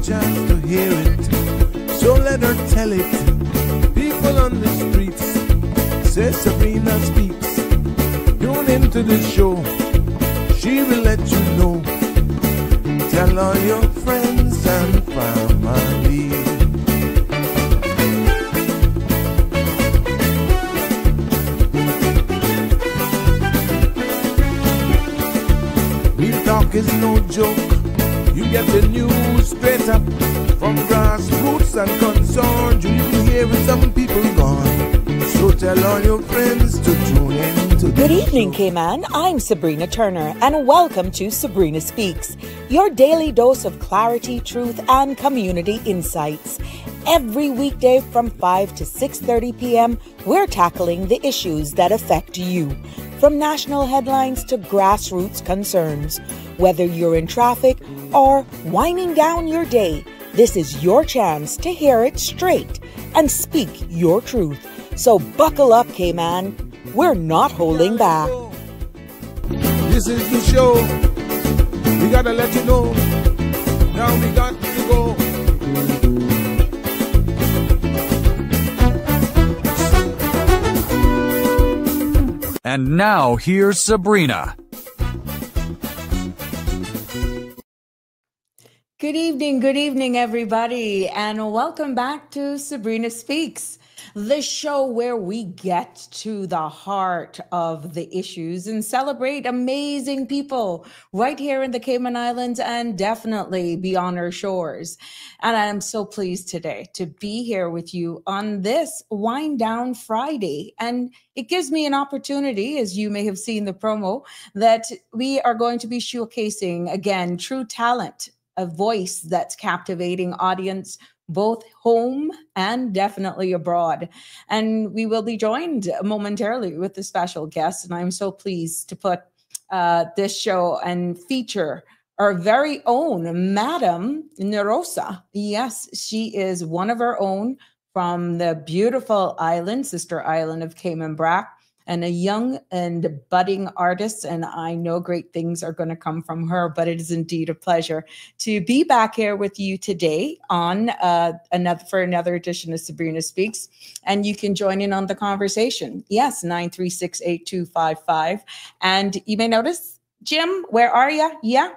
chance to hear it, so let her tell it. People on the streets say Sabrina speaks. Tune into the show, she will let you know. Tell all your friends and family. Real talk is no joke. You get the news straight up from grassroots and concerned. You hear some people gone. So tell all your friends to tune in to Good evening, Cayman. I'm Sabrina Turner, and welcome to Sabrina Speaks, your daily dose of clarity, truth, and community insights. Every weekday from 5 to 6:30 p.m., we're tackling the issues that affect you, from national headlines to grassroots concerns. Whether you're in traffic or winding down your day, this is your chance to hear it straight and speak your truth. So buckle up, Cayman. We're not holding back. This is the show. We gotta let you know. Now we got to go. And now here's Sabrina. Good evening, everybody, and welcome back to Sabrina Speaks, the show where we get to the heart of the issues and celebrate amazing people right here in the Cayman Islands and definitely beyond our shores. And I'm so pleased today to be here with you on this Wind Down Friday. And it gives me an opportunity, as you may have seen the promo, that we are going to be showcasing, again, true talent, a voice that's captivating audience, both home and definitely abroad. And we will be joined momentarily with a special guest. And I'm so pleased to put this show and feature our very own Madam Nirosa. Yes, she is one of our own from the beautiful island, sister island of Cayman Brac, and a young and budding artist, and I know great things are going to come from her, but it is indeed a pleasure to be back here with you today on another edition of Sabrina Speaks, and you can join in on the conversation. Yes, 936-8255, and you may notice, Jim, where are you? Yeah,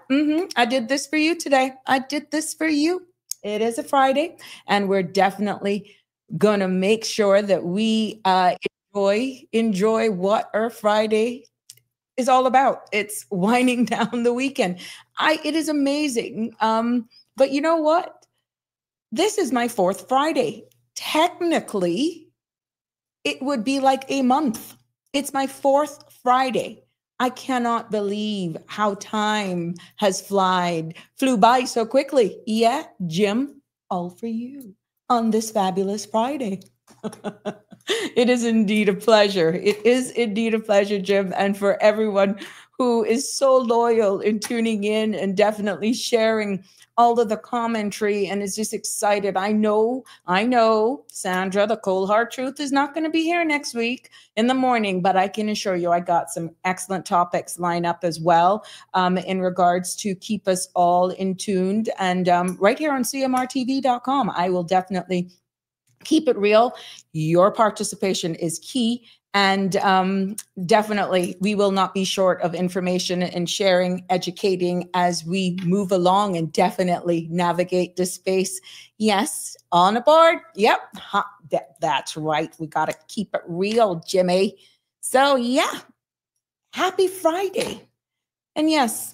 I did this for you today. I did this for you. It is a Friday, and we're definitely going to make sure that we enjoy what our Friday is all about. It's winding down the weekend. It is amazing. But you know what? This is my fourth Friday. Technically, it would be like a month. It's my fourth Friday. I cannot believe how time has flew by so quickly. Yeah, Jim, all for you on this fabulous Friday. It is indeed a pleasure. It is indeed a pleasure, Jim. And for everyone who is so loyal in tuning in and definitely sharing all of the commentary and is just excited. I know, Sandra, the cold hard truth is not going to be here next week in the morning, but I can assure you I got some excellent topics lined up as well in regards to keep us all in tuned. And right here on CMRTV.com, I will definitely keep it real. Your participation is key. And definitely, we will not be short of information and sharing, educating as we move along and definitely navigate this space. Yes, on a board. Yep, that's right. We got to keep it real, Jimmy. So yeah, happy Friday. And yes,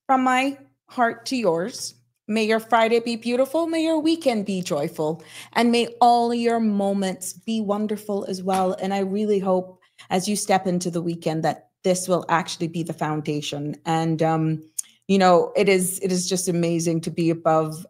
from my heart to yours, may your Friday be beautiful. May your weekend be joyful. And may all your moments be wonderful as well. And I really hope as you step into the weekend that this will actually be the foundation. And, you know, it is just amazing to be above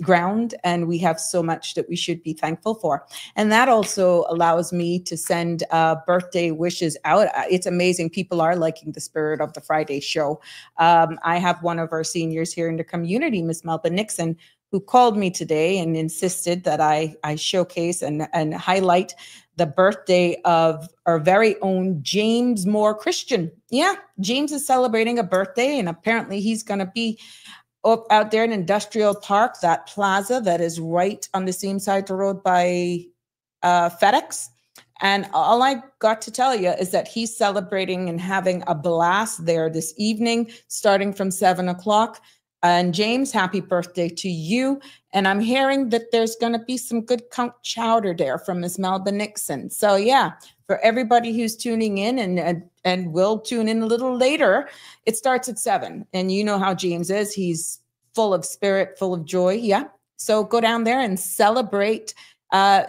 ground. And we have so much that we should be thankful for. And that also allows me to send birthday wishes out. It's amazing. People are liking the spirit of the Friday show. I have one of our seniors here in the community, Miss Melba Nixon, who called me today and insisted that I showcase and highlight the birthday of our very own James Moore Christian. Yeah, James is celebrating a birthday, and apparently he's going to be up out there in Industrial Park, that plaza that is right on the same side of the road by FedEx. And all I got to tell you is that he's celebrating and having a blast there this evening, starting from 7 o'clock. And James, happy birthday to you. And I'm hearing that there's going to be some good count chowder there from Miss Melba Nixon. So yeah, for everybody who's tuning in and will tune in a little later, it starts at 7. And you know how James is. He's full of spirit, full of joy. Yeah. So go down there and celebrate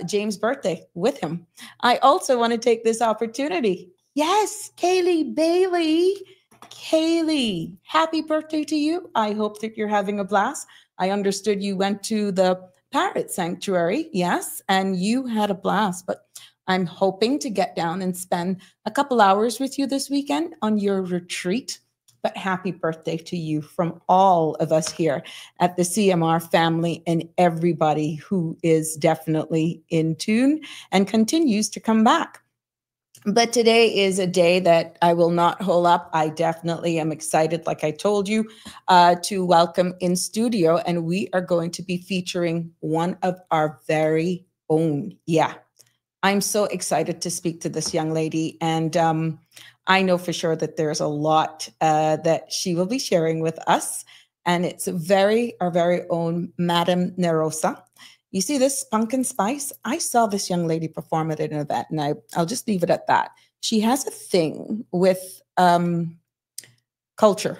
James' birthday with him. I also want to take this opportunity. Yes, Kaylee Bailey. Kaylee, happy birthday to you. I hope that you're having a blast. I understood you went to the Parrot Sanctuary, yes, and you had a blast, but I'm hoping to get down and spend a couple hours with you this weekend on your retreat. But happy birthday to you from all of us here at the CMR family and everybody who is definitely in tune and continues to come back. But today is a day that I will not hold up. I definitely am excited, like I told you, to welcome in studio. And we are going to be featuring one of our very own. Yeah, I'm so excited to speak to this young lady. And I know for sure that there's a lot that she will be sharing with us. And it's our very own Madam Nirosa. You see this pumpkin spice? I saw this young lady perform at an event, and I'll just leave it at that. She has a thing with culture.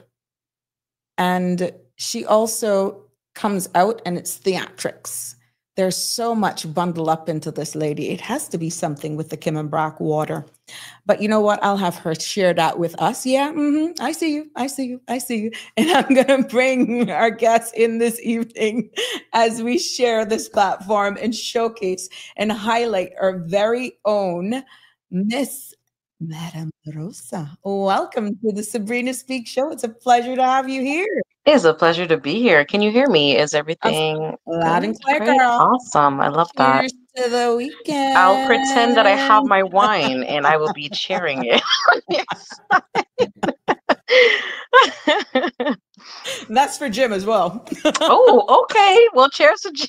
And she also comes out, and it's theatrics. There's so much bundled up into this lady. It has to be something with the Kimmenbrock water. But you know what? I'll have her share that with us. Yeah, I see you. I see you. I see you. And I'm going to bring our guests in this evening as we share this platform and showcase and highlight our very own Miss Madam Nirosa. Welcome to the Sabrina Speak Show. It's a pleasure to have you here. It is a pleasure to be here. Can you hear me? Is everything loud and clear, great? girl? Awesome. I love that. Cheers to the weekend. I'll pretend that I have my wine and I will be cheering it. That's for Jim as well. Oh, okay. Well, cheers to Jim.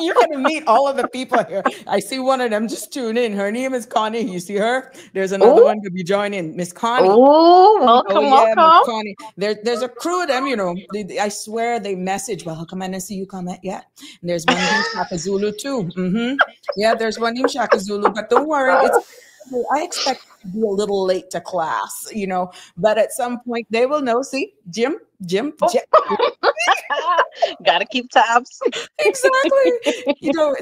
You're going to meet all of the people here. I see one of them just tune in. Her name is Connie. You see her? There's another one to be joining. Miss Connie. Oh, welcome, welcome. Miss Connie. There's a crew of them, you know. I swear they message, welcome, and I see you comment. Yeah. And there's one named Shaka Zulu too. Yeah, there's one named Shaka Zulu, but don't worry. I expect to be a little late to class, you know, but at some point they will know. See, Jim. Gotta keep tabs. Exactly. You know,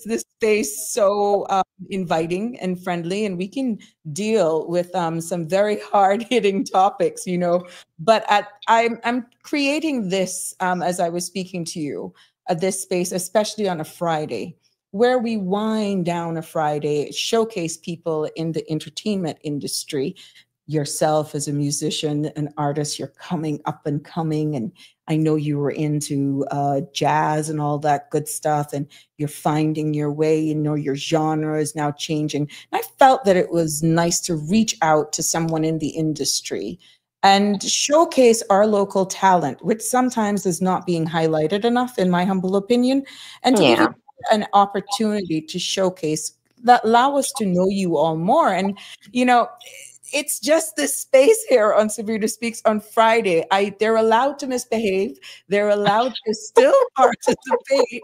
this space so inviting and friendly, and we can deal with some very hard-hitting topics, you know. But I'm creating this as I was speaking to you, this space, especially on a Friday, where we wind down a Friday, showcase people in the entertainment industry. Yourself as a musician, an artist, you're coming up and coming, and I know you were into jazz and all that good stuff, and you're finding your way. You know, your genre is now changing. And I felt that it was nice to reach out to someone in the industry and showcase our local talent, which sometimes is not being highlighted enough, in my humble opinion, and to give you an opportunity to showcase that, allow us to know you all more. And, you know, it's just this space here on Sabrina Speaks on Friday. They're allowed to misbehave. They're allowed to still participate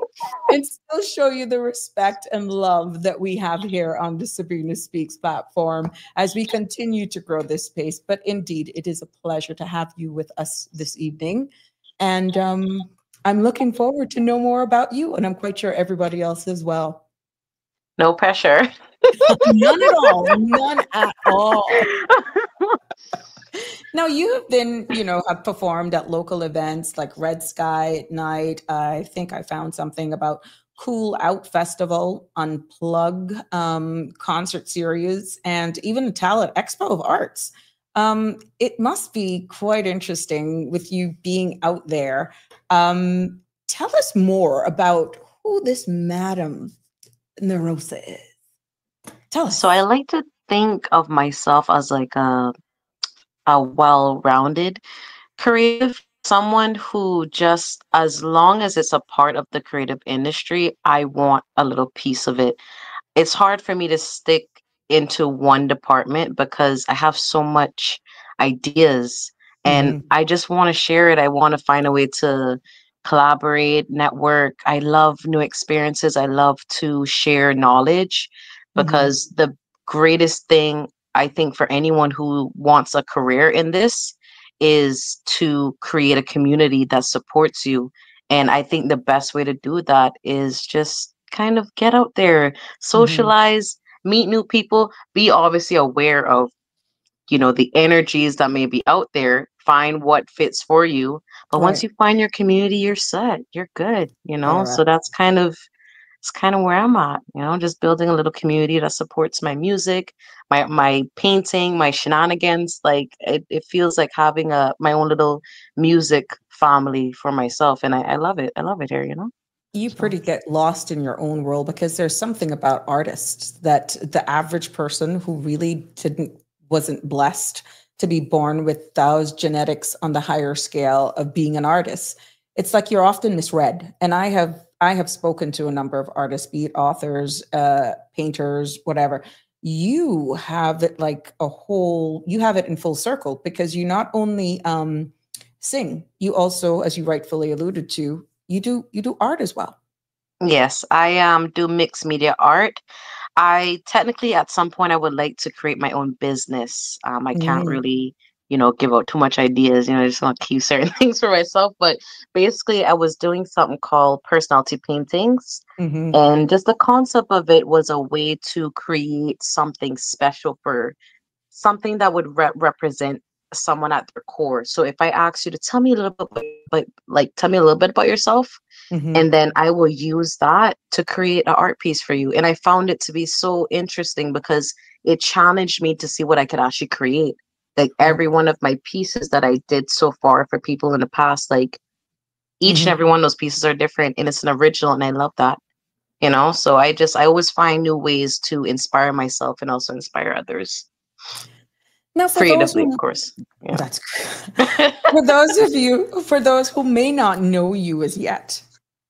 and still show you the respect and love that we have here on the Sabrina Speaks platform as we continue to grow this space. But indeed, it is a pleasure to have you with us this evening. And I'm looking forward to know more about you. And I'm quite sure everybody else as well. No pressure. None at all. None at all. Now, you've been, you know, have performed at local events like Red Sky at Night. I think I found something about Cool Out Festival, Unplug, concert series, and even the Talent Expo of Arts. It must be quite interesting with you being out there. Tell us more about who this Madam Nirosa is. Tell us. So I like to think of myself as like a well-rounded creative. someone who just, as long as it's a part of the creative industry, I want a little piece of it. It's hard for me to stick into one department because I have so much ideas and Hmm. I just want to share it. I want to find a way to collaborate, network. I love new experiences. I love to share knowledge Hmm. because the greatest thing I think for anyone who wants a career in this is to create a community that supports you. And I think the best way to do that is just kind of get out there, Hmm. socialize, meet new people, be obviously aware of, the energies that may be out there, find what fits for you. But once Right. you find your community, you're set, you're good. So Correct. that's kind of it's kind of where I'm at, just building a little community that supports my music, my painting, my shenanigans. Like it feels like having my own little music family for myself. And I love it. I love it here. You So pretty get lost in your own world because there's something about artists that the average person who really wasn't blessed to be born with those genetics on the higher scale of being an artist. It's like you're often misread. And I have spoken to a number of artists, be it authors, painters, whatever. You have it like you have it in full circle because you not only sing, you also, as you rightfully alluded to, you do art as well. yes, I do mixed media art. I technically at some point I would like to create my own business. I can't Mm, really, give out too much ideas. I just want to keep certain things for myself. But basically, I was doing something called personality paintings. mhm, And just the concept of it was a way to create something special for something that would represent someone at their core. So if I ask you to tell me a little bit, tell me a little bit about yourself, mhm. and then I will use that to create an art piece for you. And I found it to be so interesting because it challenged me to see what I could actually create. Like Oh, every one of my pieces that I did so far for people in the past, like each and mhm. every one of those pieces are different and it's an original. And I love that. So I always find new ways to inspire myself and also inspire others Now, for those creatively, of who course. Yeah. that's for those of you, for those who may not know you as yet,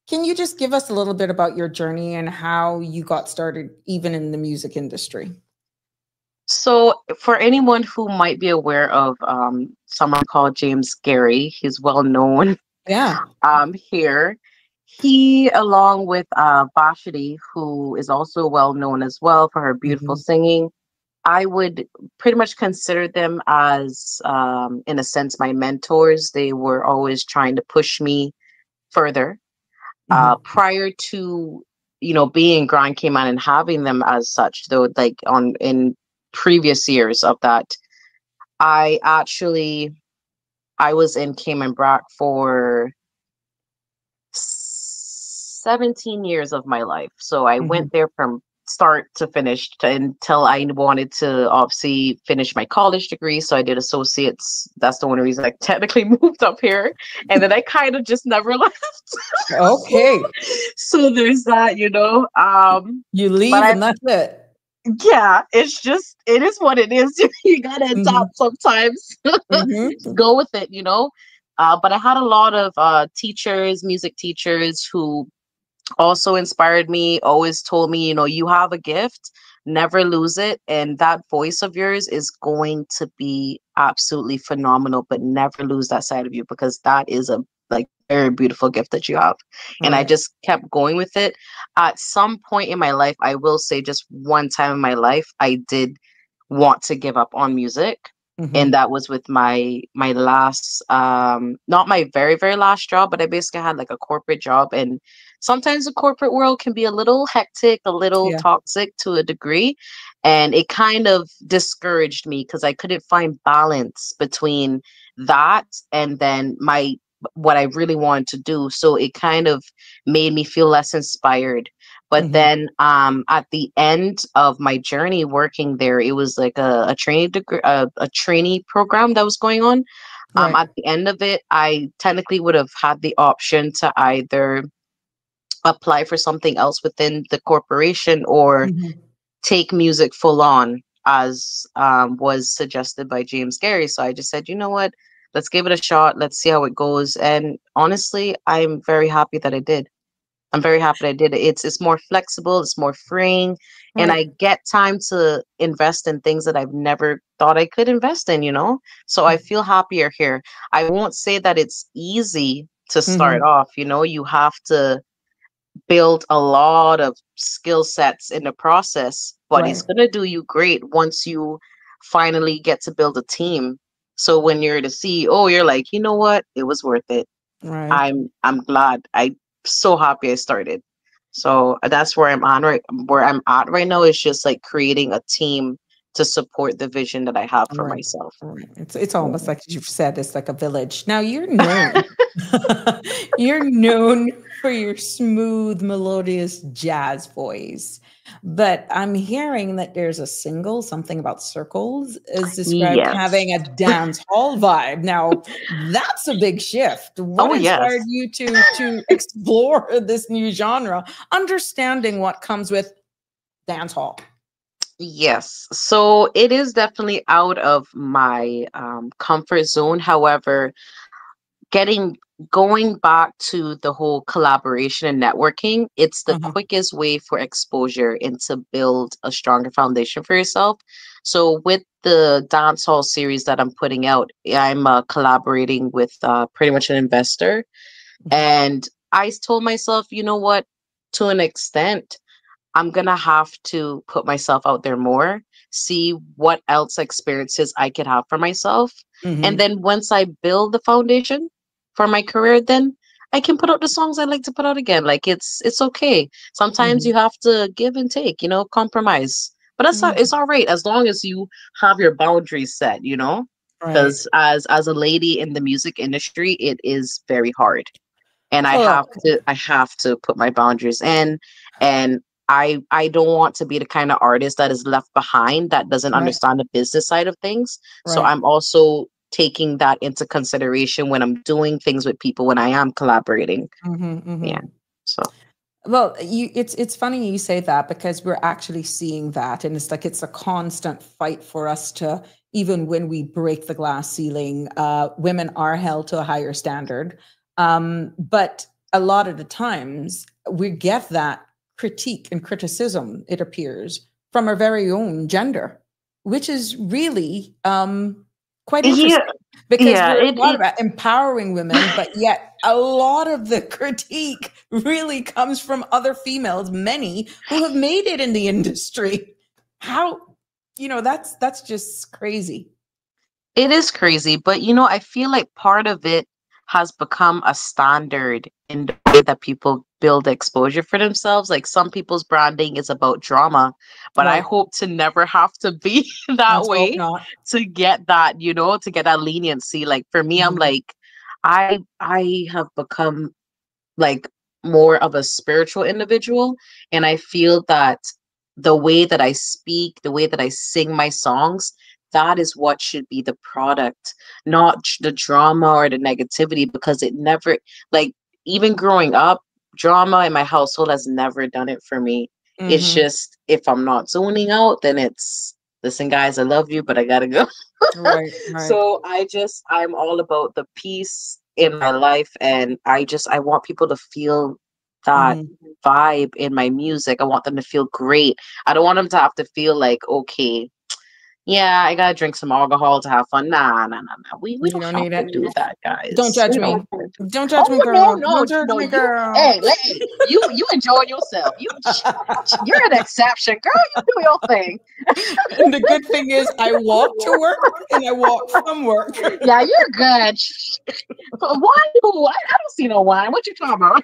can you just give us a little bit about your journey and how you got started, even in the music industry? So, for anyone who might be aware of someone called James Gary, he's well known Yeah. here. He, along with Vashti, who is also well known as well for her beautiful Mhm, singing, I would pretty much consider them as, in a sense, my mentors. They were always trying to push me further. mhm, Prior to being Grand Cayman and having them as such, though, like on in previous years of that, I actually I was in Cayman Brac for 17 years of my life. So I mhm. went there from start to finish until I wanted to obviously finish my college degree. So I did associates. That's the only reason I technically moved up here. And then I kind of just never left. Okay. So there's that. You But leave I and that's it. yeah, it is what it is. You gotta Mhm, adapt sometimes. mhm, Go with it. But I had a lot of teachers, music teachers who also inspired me, always told me, you have a gift, never lose it. And that voice of yours is going to be absolutely phenomenal, but never lose that side of you because that is a like very beautiful gift that you have. And I right. just kept going with it. At some point in my life, I will say just one time in my life, I did want to give up on music. And Mhm, that was with my last not my very very last job, but I basically had like a corporate job, and sometimes the corporate world can be a little hectic, a little yeah. toxic to a degree. And it kind of discouraged me because I couldn't find balance between that and then what I really wanted to do. So it kind of made me feel less inspired. But Mhm, then at the end of my journey working there, it was like a training degree, a trainee program that was going on. right. At the end of it, I technically would have had the option to either apply for something else within the corporation or Mhm, take music full on as was suggested by James Gary. So I just said, you know what? let's give it a shot. Let's see how it goes. And honestly, I'm very happy that I did. I'm very happy that I did it. It's more flexible, it's more freeing, and I Right. get time to invest in things that I've never thought I could invest in, So I feel happier here. I won't say that it's easy to start Mm-hmm. off, you have to build a lot of skill sets in the process, but it's Right. going to do you great once you finally get to build a team. So when you're the CEO, you're like, you know what? It was worth it. Right. I'm glad. I'm so happy I started. So that's where I'm at right now is just like creating a team to support the vision that I have for Right. myself. Right. It's almost like you've said, it's like a village. Now you're known. You're known for your smooth, melodious jazz voice. But I'm hearing that there's a single, something about circles, is described Yes. having a dance hall vibe. Now, that's a big shift. What Oh inspired yes. you to explore this new genre, understanding what comes with dance hall? Yes. So it is definitely out of my comfort zone. However, getting going back to the whole collaboration and networking, it's the Uh-huh. quickest way for exposure and to build a stronger foundation for yourself. So with the dancehall series that I'm putting out, I'm collaborating with pretty much an investor, and told myself, you know what, to an extent, I'm gonna have to put myself out there more, see what else experiences I could have for myself. And Mm-hmm. then once I build the foundation for my career, then I can put out the songs I like to put out again. Like it's okay. Sometimes Mm-hmm. you have to give and take, compromise. But that's not, it's all right as long as you have your boundaries set. Right. Because as a lady in the music industry, it is very hard, and I Well, have to put my boundaries in, and I don't want to be the kind of artist that is left behind that doesn't right. understand the business side of things. So Right. I'm also taking that into consideration when I'm doing things with people, when I am collaborating. Mm-hmm. Yeah. Mm-hmm. So Well, it's funny you say that because we're actually seeing that, and it's like it's a constant fight for us to, even when we break the glass ceiling, women are held to a higher standard. But a lot of the times we get that critique and criticism, it appears, from our very own gender, which is really quite yeah, interesting because yeah, we're it not it about empowering women, but yet a lot of the critique really comes from other females, many who have made it in the industry. How, that's just crazy. It is crazy, but I feel like part of it has become a standard in the way that people build exposure for themselves. Like some people's branding is about drama, but I Right. hope to never have to be that Let's hope way not. to get that, to get that leniency. Like for me, I'm Mhm. like, I have become like more of a spiritual individual, and I feel that the way that I speak, the way that I sing my songs, that is what should be the product, not the drama or the negativity, because it never, like, even growing up, drama in my household has never done it for me. It's Mhm. just, if I'm not zoning out, then it's, listen guys, I love you, but I gotta go. Right, right. So I'm all about the peace in my life, and I want people to feel that Mhm. vibe in my music. I want them to feel great. I don't want them to have to feel like, okay, yeah, I gotta drink some alcohol to have fun. Nah. We You don't don't have need to it. do that, Don't guys. judge We don't me. have to. Don't judge me, Oh no, girl. no, Don't judge no! me, You, girl. hey, you enjoy yourself. You're an exception, girl. You do your thing. And the good thing is I walk to work and I walk from work. Yeah, you're good. Wine? I don't see no wine. What you talking about?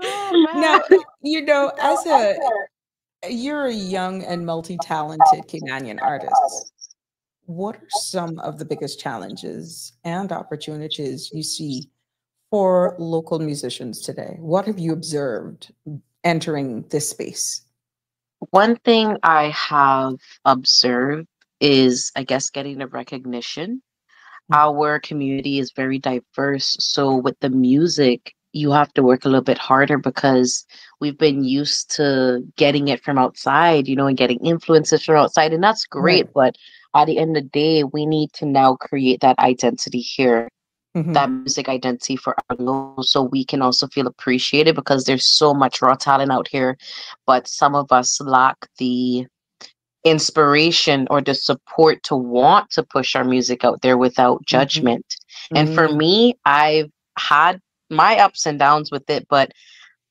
Oh Now, man. as you're a young and multi-talented Caymanian artist, what are some of the biggest challenges and opportunities you see for local musicians today? What have you observed entering this space? One thing I have observed is, I guess, getting the recognition. Our community is very diverse. So with the music, you have to work a little bit harder because we've been used to getting it from outside, and getting influences from outside. And that's Right. great. But at the end of the day, we need to now create that identity here, Mm-hmm. that music identity for our local, so we can also feel appreciated, because there's so much raw talent out here, but some of us lack the inspiration or the support to want to push our music out there without Mm-hmm. judgment. And for Mm-hmm. me, I've had my ups and downs with it, but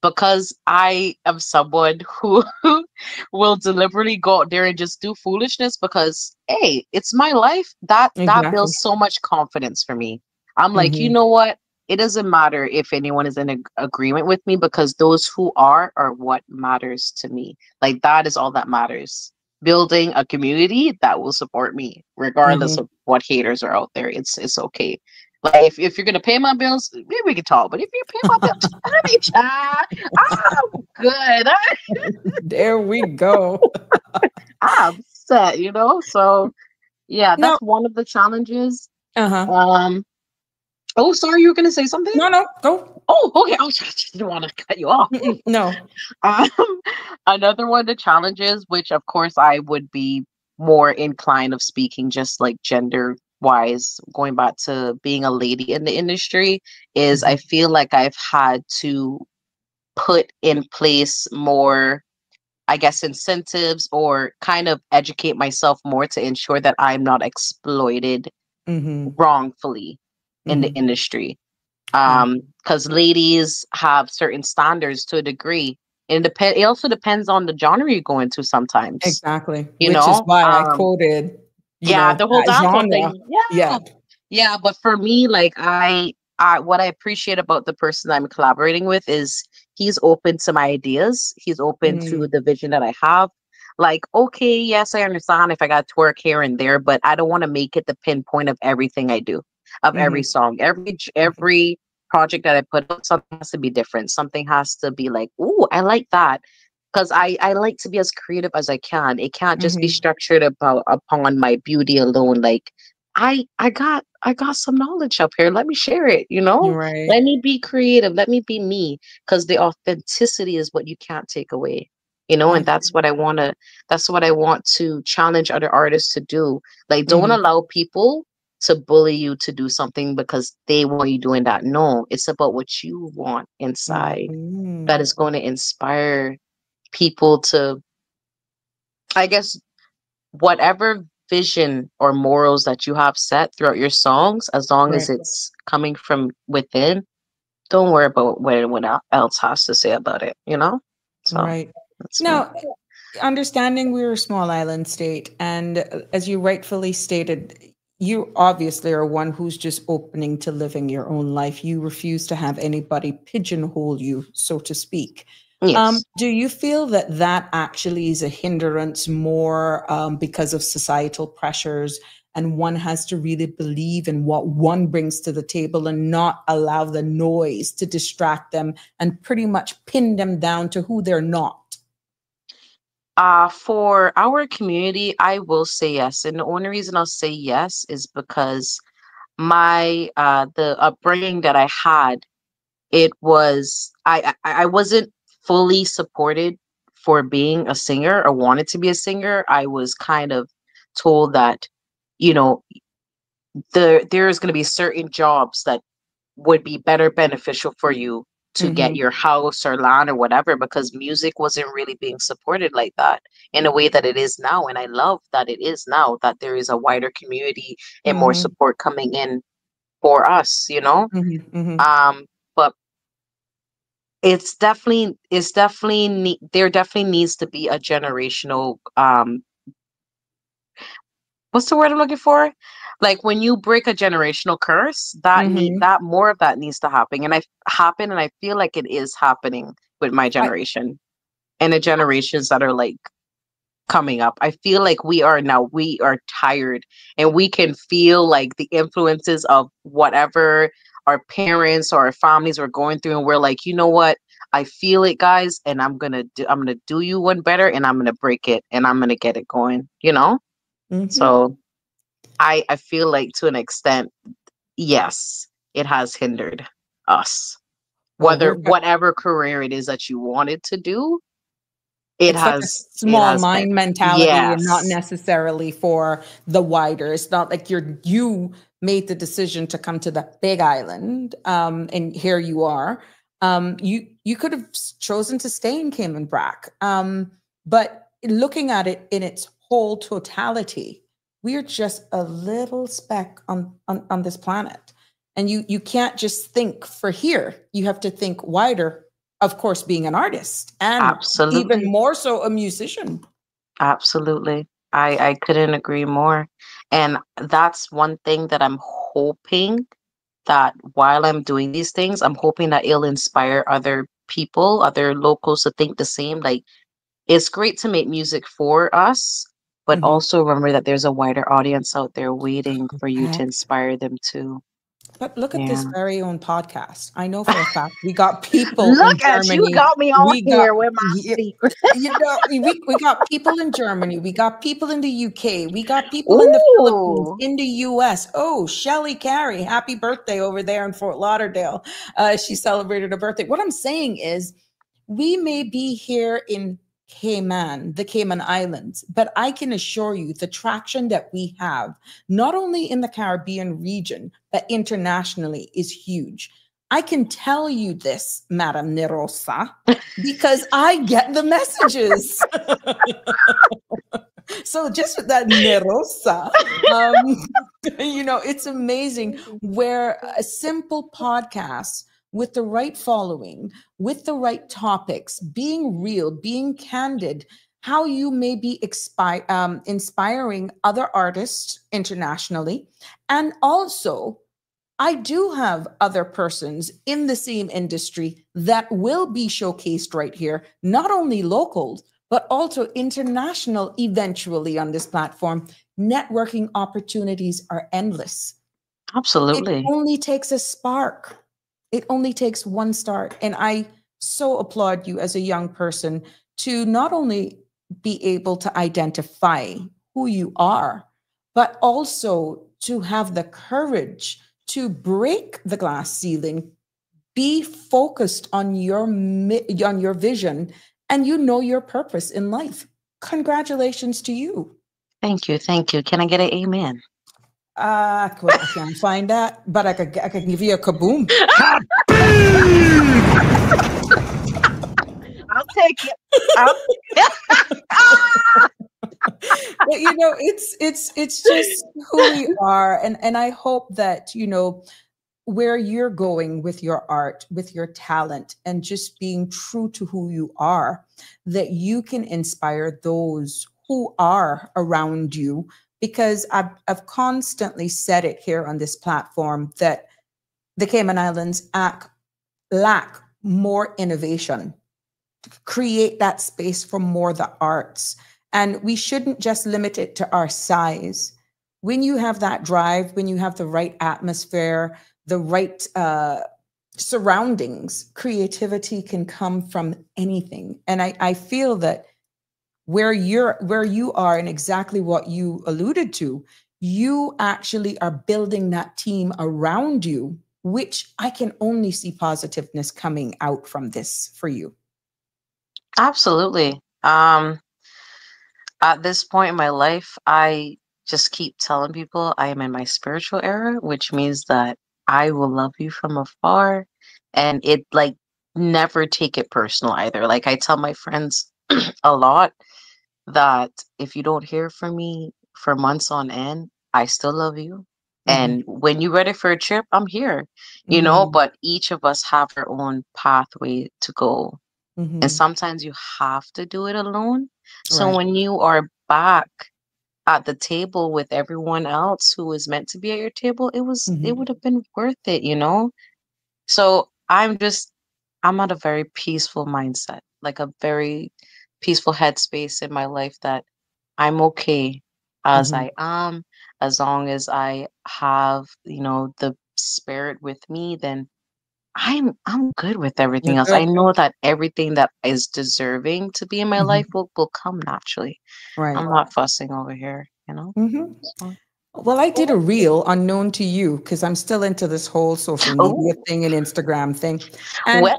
because I am someone who will deliberately go out there and just do foolishness because, hey, it's my life, that Exactly. builds so much confidence for me. I'm like, you Mm-hmm. know what? It doesn't matter if anyone is in agreement with me, because those who are what matters to me. Like, that is all that matters. Building a community that will support me, regardless Mm-hmm. of what haters are out there. It's okay. Like, if you're gonna pay my bills, maybe we can talk. But if you pay my bills, I mean, child, I'm good. There we go. I'm set, So yeah, No. that's one of the challenges. Uh-huh. Um. Oh, sorry, you were gonna say something. No, no, go. Oh, okay. I just didn't want to cut you off. Mm-mm. No. Um, another one of the challenges, which of course I would be more inclined of speaking just like gender wise, going back to being a lady in the industry, is I Mm-hmm. feel like I've had to put in place more, I guess, incentives, or kind of educate myself more to ensure that I'm not exploited Mm-hmm. wrongfully in the Mm-hmm. industry. Yeah. Because ladies have certain standards to a degree. And it also depends on the genre you go into sometimes, Exactly. you Which is know? why I quoted, Yeah, the whole that dancehall genre. thing. Yeah. Yeah. Yeah, but for me, like, I what I appreciate about the person I'm collaborating with is he's open to my ideas. He's open to Mm. the vision that I have. Like, okay, yes, I understand if I got twerk here and there, but I don't want to make it the pinpoint of everything I do, of every Mm-hmm. song, every project that I put out. Something has to be different. Something has to be like, ooh, I like that, because I like to be as creative as I can. It can't just be Mm-hmm. structured about upon my beauty alone. Like, I got some knowledge up here. Let me share it, You're right. Let me be creative. Let me be me. Because the authenticity is what you can't take away. I And that's what I want to challenge other artists to do. Like, don't mm-hmm. allow people to bully you to do something because they want you doing that. No, it's about what you want inside Mm-hmm. that is going to inspire people to, I guess, whatever vision or morals that you have set throughout your songs, as long as Right. it's coming from within, don't worry about what anyone else has to say about it. So Right. that's me. Now, understanding we're a small island state, and as you rightfully stated, you obviously are one who's just opening to living your own life. You refuse to have anybody pigeonhole you, so to speak. Yes. Do you feel that that actually is a hindrance more because of societal pressures, and one has to really believe in what one brings to the table and not allow the noise to distract them and pretty much pin them down to who they're not? For our community, I will say yes. And the only reason I'll say yes is because my the upbringing that I had, it was I wasn't fully supported for being a singer or wanted to be a singer. I was kind of told that, you know, there's going to be certain jobs that would be better beneficial for you to get Mm-hmm. your house or land or whatever, because music wasn't really being supported like that in a way that it is now. And I love that it is now, that there is a wider community and more Mm-hmm. support coming in for us. Mm-hmm. Mm-hmm. But there definitely needs to be a generational, what's the word I'm looking for? Like, when you break a generational curse, Mm-hmm. that more of that needs to happen, and I feel like it is happening with my I, generation and the generations that are like coming up. I feel like we are tired, and we can feel like the influences of whatever our parents or our families were going through, and we're like, you know what? I feel it, guys, and I'm gonna do you one better, and I'm gonna break it, and I'm gonna get it going. mm-hmm. So I feel like, to an extent, yes, it has hindered us. Well, Whatever career it is that you wanted to do, It It's like a has, it small has mind been. mentality and not Yes. necessarily for the wider. It's not like you made the decision to come to the big island, and here you are. You could have chosen to stay in Cayman Brac, but looking at it in its whole totality, we're just a little speck on this planet, and you can't just think for here. You have to think wider. Of course, being an artist and even Absolutely. more so a musician. Absolutely. I couldn't agree more. And that's one thing that I'm hoping that while I'm doing these things, I'm hoping that it'll inspire other people, other locals to think the same. Like, it's great to make music for us, but Mhm. also remember that there's a wider audience out there waiting for you to Correct. inspire them too. But look at this Yeah. very own podcast. I know for a fact we got people in Look at you, Germany. got me on We got, here with my y- secret. we got people in Germany. We got people in the UK. We got people in the Philippines, Ooh. in the US. Oh, Shelly Carey, happy birthday over there in Fort Lauderdale. She celebrated her birthday. What I'm saying is, we may be here in the Cayman Islands, but I can assure you the traction that we have, not only in the Caribbean region, but internationally, is huge. I can tell you this, Madam Nirosa, because I get the messages. So just with that Nirosa, it's amazing where a simple podcast with the right following, with the right topics, being real, being candid, how you may be inspiring other artists internationally. And also, I do have other persons in the same industry that will be showcased right here, not only locals, but also international eventually on this platform. Networking opportunities are endless. It Absolutely. only takes a spark. It only takes one start. And I so applaud you as a young person to not only be able to identify who you are, but also to have the courage to break the glass ceiling, be focused on your vision, and your purpose in life. Congratulations to you. Thank you. Thank you. Can I get an amen? I can't find that, but I could give you a kaboom. I'll take it. But it's just who we are, and I hope that where you're going with your art, with your talent, and just being true to who you are, that you can inspire those who are around you. Because I've constantly said it here on this platform that the Cayman Islands lack more innovation, create that space for more the arts. And we shouldn't just limit it to our size. When you have that drive, when you have the right atmosphere, the right surroundings, creativity can come from anything. And I feel that where you are and exactly what you alluded to, you actually are building that team around you, which I can only see positiveness coming out from this for you. Absolutely. At this point in my life, I just keep telling people I am in my spiritual era, which means that I will love you from afar, and it like never take it personal either. Like, I tell my friends a lot that if you don't hear from me for months on end, I still love you. Mm-hmm. And when you're ready for a trip, I'm here, Mm-hmm. but each of us have our own pathway to go. And Mm-hmm. sometimes you have to do it alone. So Right. when you are back at the table with everyone else who is meant to be at your table, it Mm-hmm. would have been worth it. So I'm at a very peaceful mindset, like a very peaceful headspace in my life, that I'm okay as Mm-hmm. I am, as long as I have, the spirit with me, then I'm good with everything You're else. I good. know that everything that is deserving to be in my life Mm-hmm. will come naturally. Right. I'm not fussing over here. Mm-hmm. So, Well, I did a reel unknown to you because I'm still into this whole social media oh, thing and Instagram thing. And well,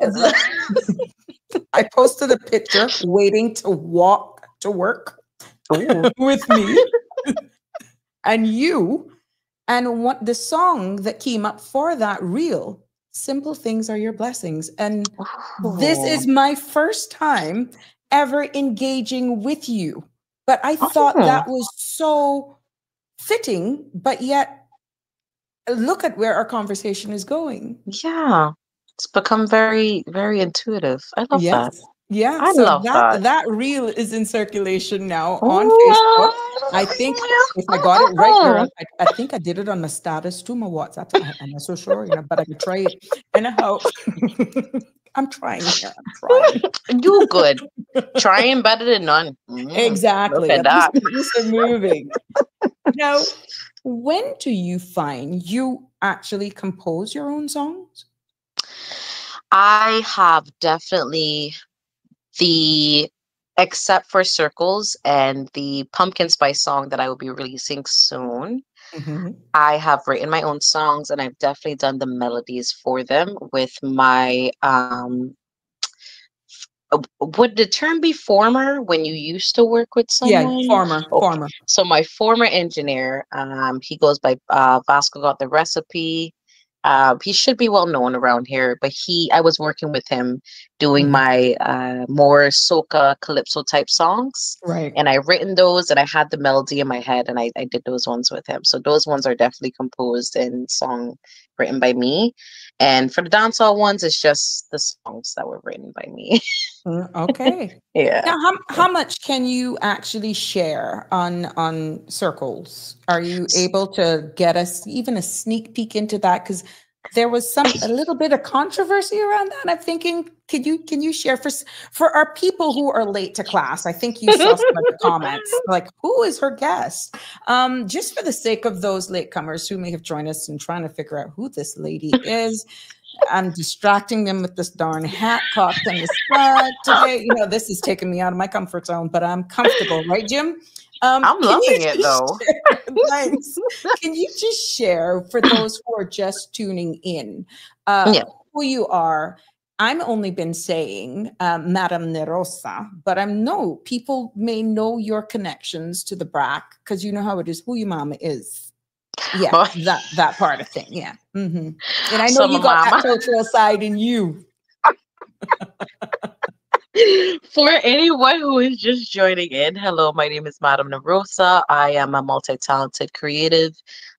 I posted a picture waiting to walk to work with me and you. And what the song that came up for that reel, Simple Things Are Your Blessings. And this is my first time ever engaging with you. But I thought that was so fitting, but yet look at where our conversation is going. Yeah. It's become very, very intuitive. I love that. Yeah, I so love that. that reel is in circulation now on Facebook. I think if I got it right, girl, I think I did it on my status to my WhatsApp. I'm not so sure, but I can try it. Anyhow, I'm trying here. I'm trying. You good. Trying better than none. Exactly. Look at that. At least I'm moving. Now, when do you find you actually compose your own songs? I have definitely except for Circles and the Pumpkin Spice song that I will be releasing soon, I have written my own songs and I've definitely done the melodies for them with my would the term be former when you used to work with someone? Yeah, former. So my former engineer, he goes by Vasco Got the Recipe. He should be well known around here, but I was working with him doing my more soca calypso type songs. Right. And I've written those and I had the melody in my head and I did those ones with him. So those ones are definitely composed and song written by me. And for the dancehall ones, it's just the songs that were written by me. Okay. Yeah. Now, how much can you actually share on Circles? Are you able to get us even a sneak peek into that? Because there was a little bit of controversy around that. I'm thinking, can you share for our people who are late to class? I think you saw some of the comments, like, who is her guest? Just for the sake of those latecomers who may have joined us and trying to figure out who this lady is. I'm distracting them with this darn hat cocked on the spot today. This is taking me out of my comfort zone, but I'm comfortable, right, Jim? I'm loving it though. Thanks. Can you just share for those who are just tuning in who you are? I'm only been saying Madam Nirosa, but I know people may know your connections to the BRAC because you know how it is, who your mama is. Yeah, that part of thing. Yeah. And I know you got that cultural side in you. For anyone who is just joining in, hello, my name is Madam Nirosa. I am a multi-talented creative.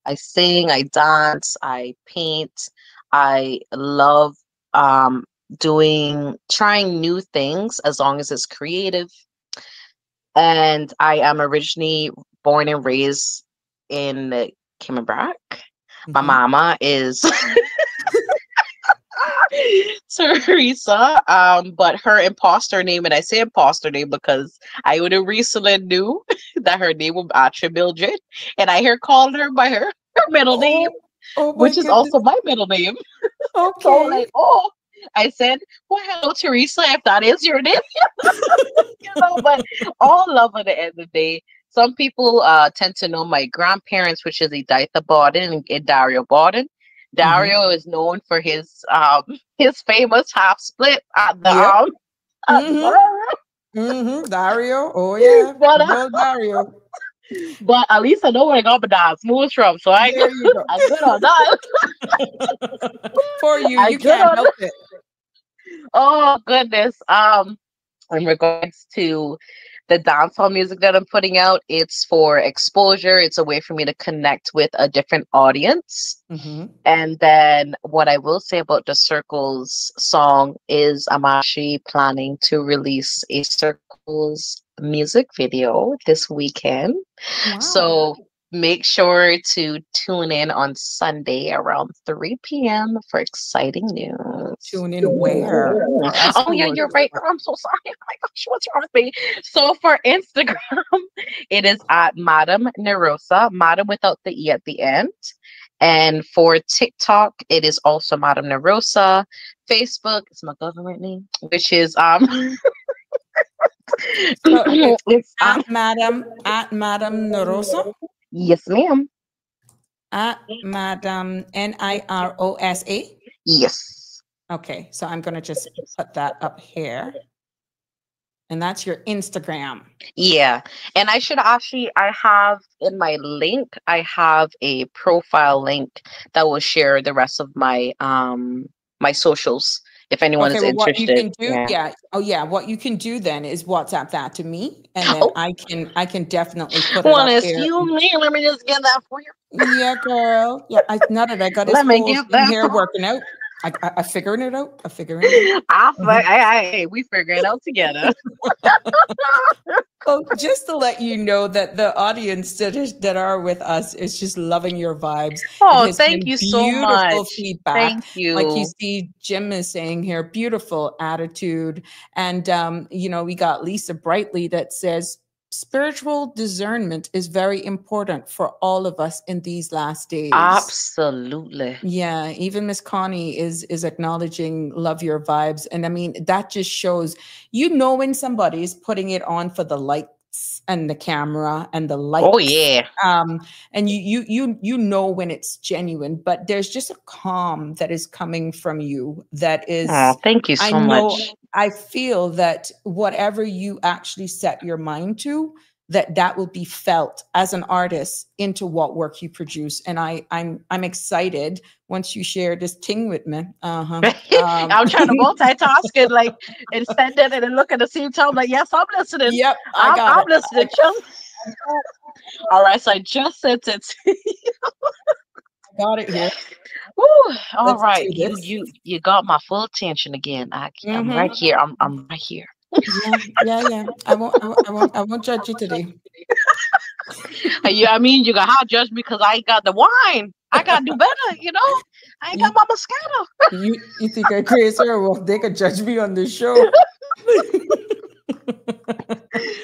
I sing, I dance, I paint. I love trying new things as long as it's creative. And I am originally born and raised in Caymanian. My mama is Teresa, but her imposter name, and I say imposter name because I would have recently knew that her name was actually Mildred, and I hear calling her by her middle name, which is also my middle name. Okay. So like, I said, well, hello, Teresa, if that is your name. But all love at the end of the day. Some people tend to know my grandparents, which is Editha Borden and Dario Borden. Dario is known for his famous half split at the Dario. Oh yeah, Dario. But at least I know where I got my dance moves from, so I'm good on that. For you can't help it. Oh goodness. In regards to the dancehall music that I'm putting out, it's for exposure. It's a way for me to connect with a different audience. And then what I will say about the Circles song is I'm actually planning to release a Circles music video this weekend. Wow. So make sure to tune in on Sunday around 3 p.m. for exciting news. Tune in where? Oh, yeah, you're right. I'm so sorry. Oh my gosh, what's wrong with me? So for Instagram, it is at Madam Nirosa, Madam without the E at the end. And for TikTok, it is also Madam Nirosa. Facebook, it's my government name, which is it's at Madam Nirosa. Yes, ma'am. At Madam Nirosa. Yes. Okay, so I'm going to just put that up here. And that's your Instagram. Yeah. And I should actually, I have in my link, I have a profile link that will share the rest of my my socials if anyone Okay, is well, what you interested. can do, Yeah. yeah. Oh, yeah. What you can do then is WhatsApp that to me, and then Oh, I can definitely put it well, up there. excuse me. Let me just get that for you. Yeah, girl. Yeah, now that I got this Let me whole get thing that here for working out, I figuring it out. I figuring it out. we figure it out together. Well, just to let you know that the audience that are with us is just loving your vibes. It Oh, has thank been you so beautiful much. feedback. Thank Like you you. see, Jim is saying here, beautiful attitude. And, we got Lisa Brightly that says, spiritual discernment is very important for all of us in these last days. Absolutely. Yeah, even Miss Connie is acknowledging love your vibes. And I mean, that just shows, when somebody is putting it on for the lights and the camera and the likes. Oh yeah. And you know when it's genuine, but there's just a calm that is coming from you that is, Oh, thank you so much. I feel that whatever you actually set your mind to, that will be felt as an artist into what work you produce. And I'm excited once you share this thing with me. I'm trying to multitask and like and send it and then look at the same time. Like, yes, I'm listening. Yep, I'm listening. All right, so I just sent it to you. I got it here. Woo, all Let's right. do this. You got my full attention again. I'm right here. I'm right here. Yeah. I won't judge you today. I mean, you got hot judge because I ain't got the wine. I gotta do better, I ain't got my Moscato. You think I'm crazy, or well, they could judge me on this show.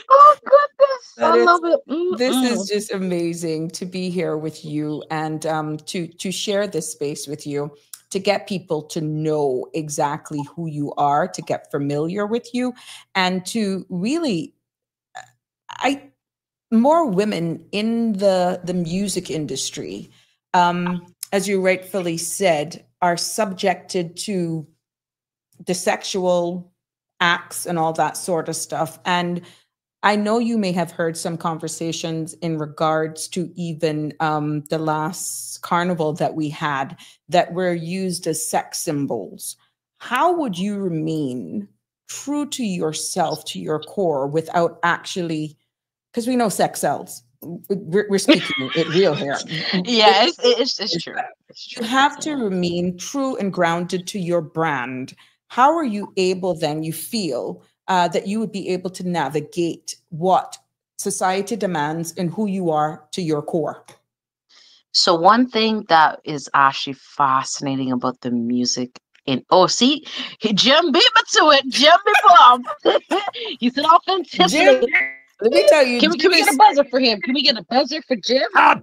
Oh goodness, I love it. This is just amazing to be here with you and to share this space with you, to get people to know exactly who you are, to get familiar with you, and to really, more women in the music industry, as you rightfully said, are subjected to the sexual acts and all that sort of stuff. And I know you may have heard some conversations in regards to even the last carnival that we had that were used as sex symbols. How would you remain true to yourself, to your core, without actually, because we know sex sells. We're speaking it real here. Yeah, it's true. It's true. You have to remain true and grounded to your brand. How are you able then, you feel, that you would be able to navigate what society demands and who you are to your core? So one thing that is actually fascinating about the music see, Jim beat me to it. Jim be plum. He said authenticity. Jim, let me tell you. Can we get a buzzer for him? Can we get a buzzer for Jim? All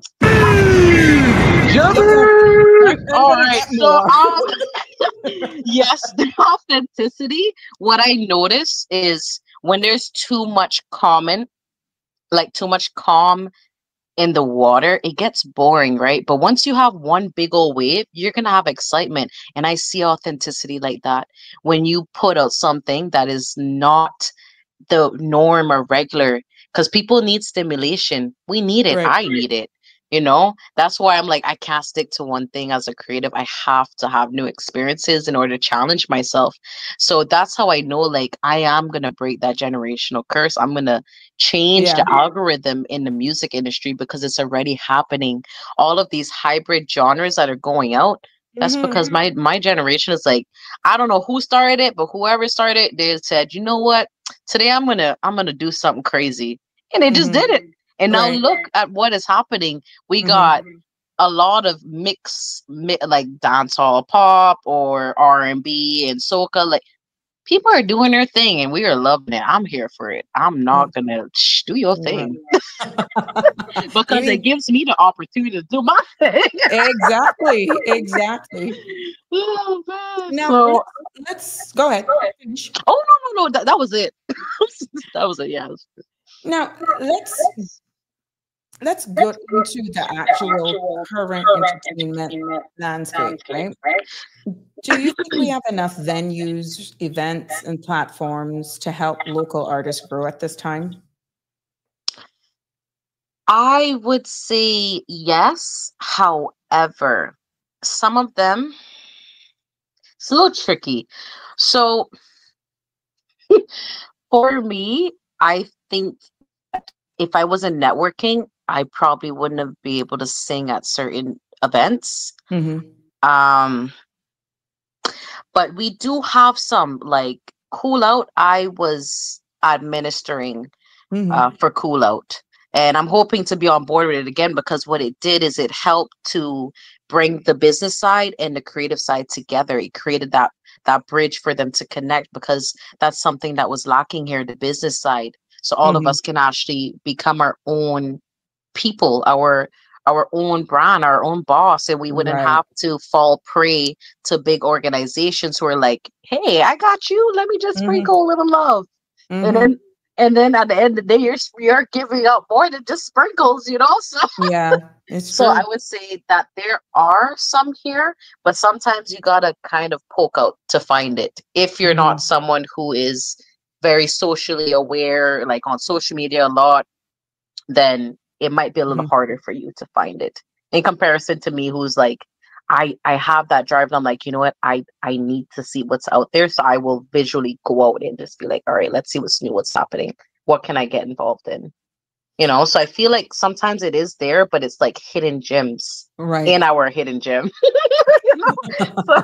right. So yes, the authenticity. What I notice is when there's too much calm in the water, it gets boring, right? But once you have one big old wave, you're gonna have excitement. And I see authenticity like that. When you put out something that is not the norm or regular, because people need stimulation. We need it. Right. I need it. That's why I'm like, I can't stick to one thing as a creative. I have to have new experiences in order to challenge myself. So that's how I know, like, I am going to break that generational curse. I'm going to change the algorithm in the music industry because it's already happening. All of these hybrid genres that are going out, that's because my generation is like, I don't know who started it, but whoever started it, they said, you know what? Today I'm gonna do something crazy. And they just did it. And now look at what is happening. We got a lot of like dancehall pop or R&B and soca. Like, people are doing their thing and we are loving it. I'm here for it. I'm not gonna do your thing. Because it gives me the opportunity to do my thing. Exactly. Oh, man. Now, So let's go ahead. Oh no, that was it. That was it. Yeah. Now let's get into the actual current entertainment landscape, right? Do you think we have enough venues, events, and platforms to help local artists grow at this time? I would say yes. However, some of them, it's a little tricky. So for me, I think if I wasn't networking, I probably wouldn't have been able to sing at certain events. Mm-hmm. Um, but we do have some like Cool Out. I was administering Mm-hmm. for Cool Out. And I'm hoping to be on board with it again because what it did is it helped to bring the business side and the creative side together. It created that bridge for them to connect because that's something that was lacking here, the business side. So all of Mm-hmm. us can actually become our own people, our own brand, our own boss, and we wouldn't Right. have to fall prey to big organizations who are like, "Hey, I got you. Let me just Mm-hmm. sprinkle a little love." And Mm-hmm. then at the end of the day, you're giving up more than just sprinkles, you know. So Yeah, it's so I true. would say that there are some here, but sometimes you gotta kind of poke out to find it. If you're not Mm-hmm. someone who is very socially aware, like on social media a lot, then it might be a little Mm-hmm. harder for you to find it in comparison to me who's like I have that drive and I'm like, you know what, I need to see what's out there, so I will visually go out and just be like, all right, let's see what's new, what's happening, what can I get involved in, you know. So I feel like sometimes it is there, but it's like hidden gems in Right. our hidden gem. You know, so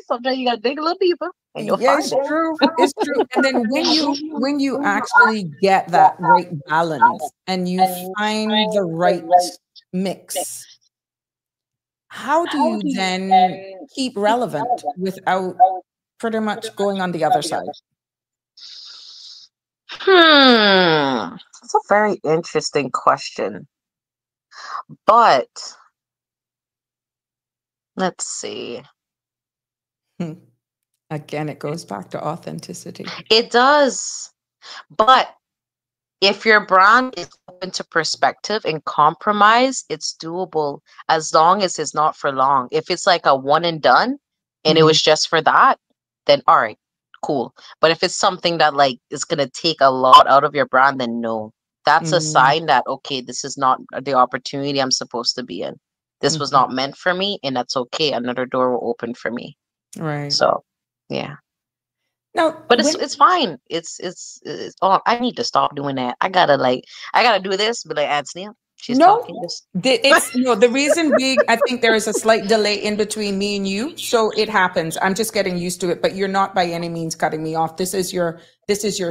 sometimes you gotta dig a little deeper and you'll Yeah, find it's it. true. It's true. And then when you actually get that right balance and you find the right mix, how do you then keep relevant without pretty much going on the other side? That's a very interesting question. But let's see. Hmm. Again, it goes back to authenticity. It does. But if your brand is open to perspective and compromise, it's doable as long as it's not for long. If it's like a one and done and it Hmm. was just for that, then all right, cool. But if it's something that like is gonna take a lot out of your brand, then no. That's a Hmm. sign that okay, this is not the opportunity I'm supposed to be in. This was Hmm. not meant for me, and that's okay. Another door will open for me. Right. So yeah. Now, But when it's fine. It's oh, I need to stop doing that. I gotta do this, but like Antonia, she's no, talking this. it's no, the reason being, I think there is a slight delay in between me and you. So it happens. I'm just getting used to it, but you're not by any means cutting me off. This is your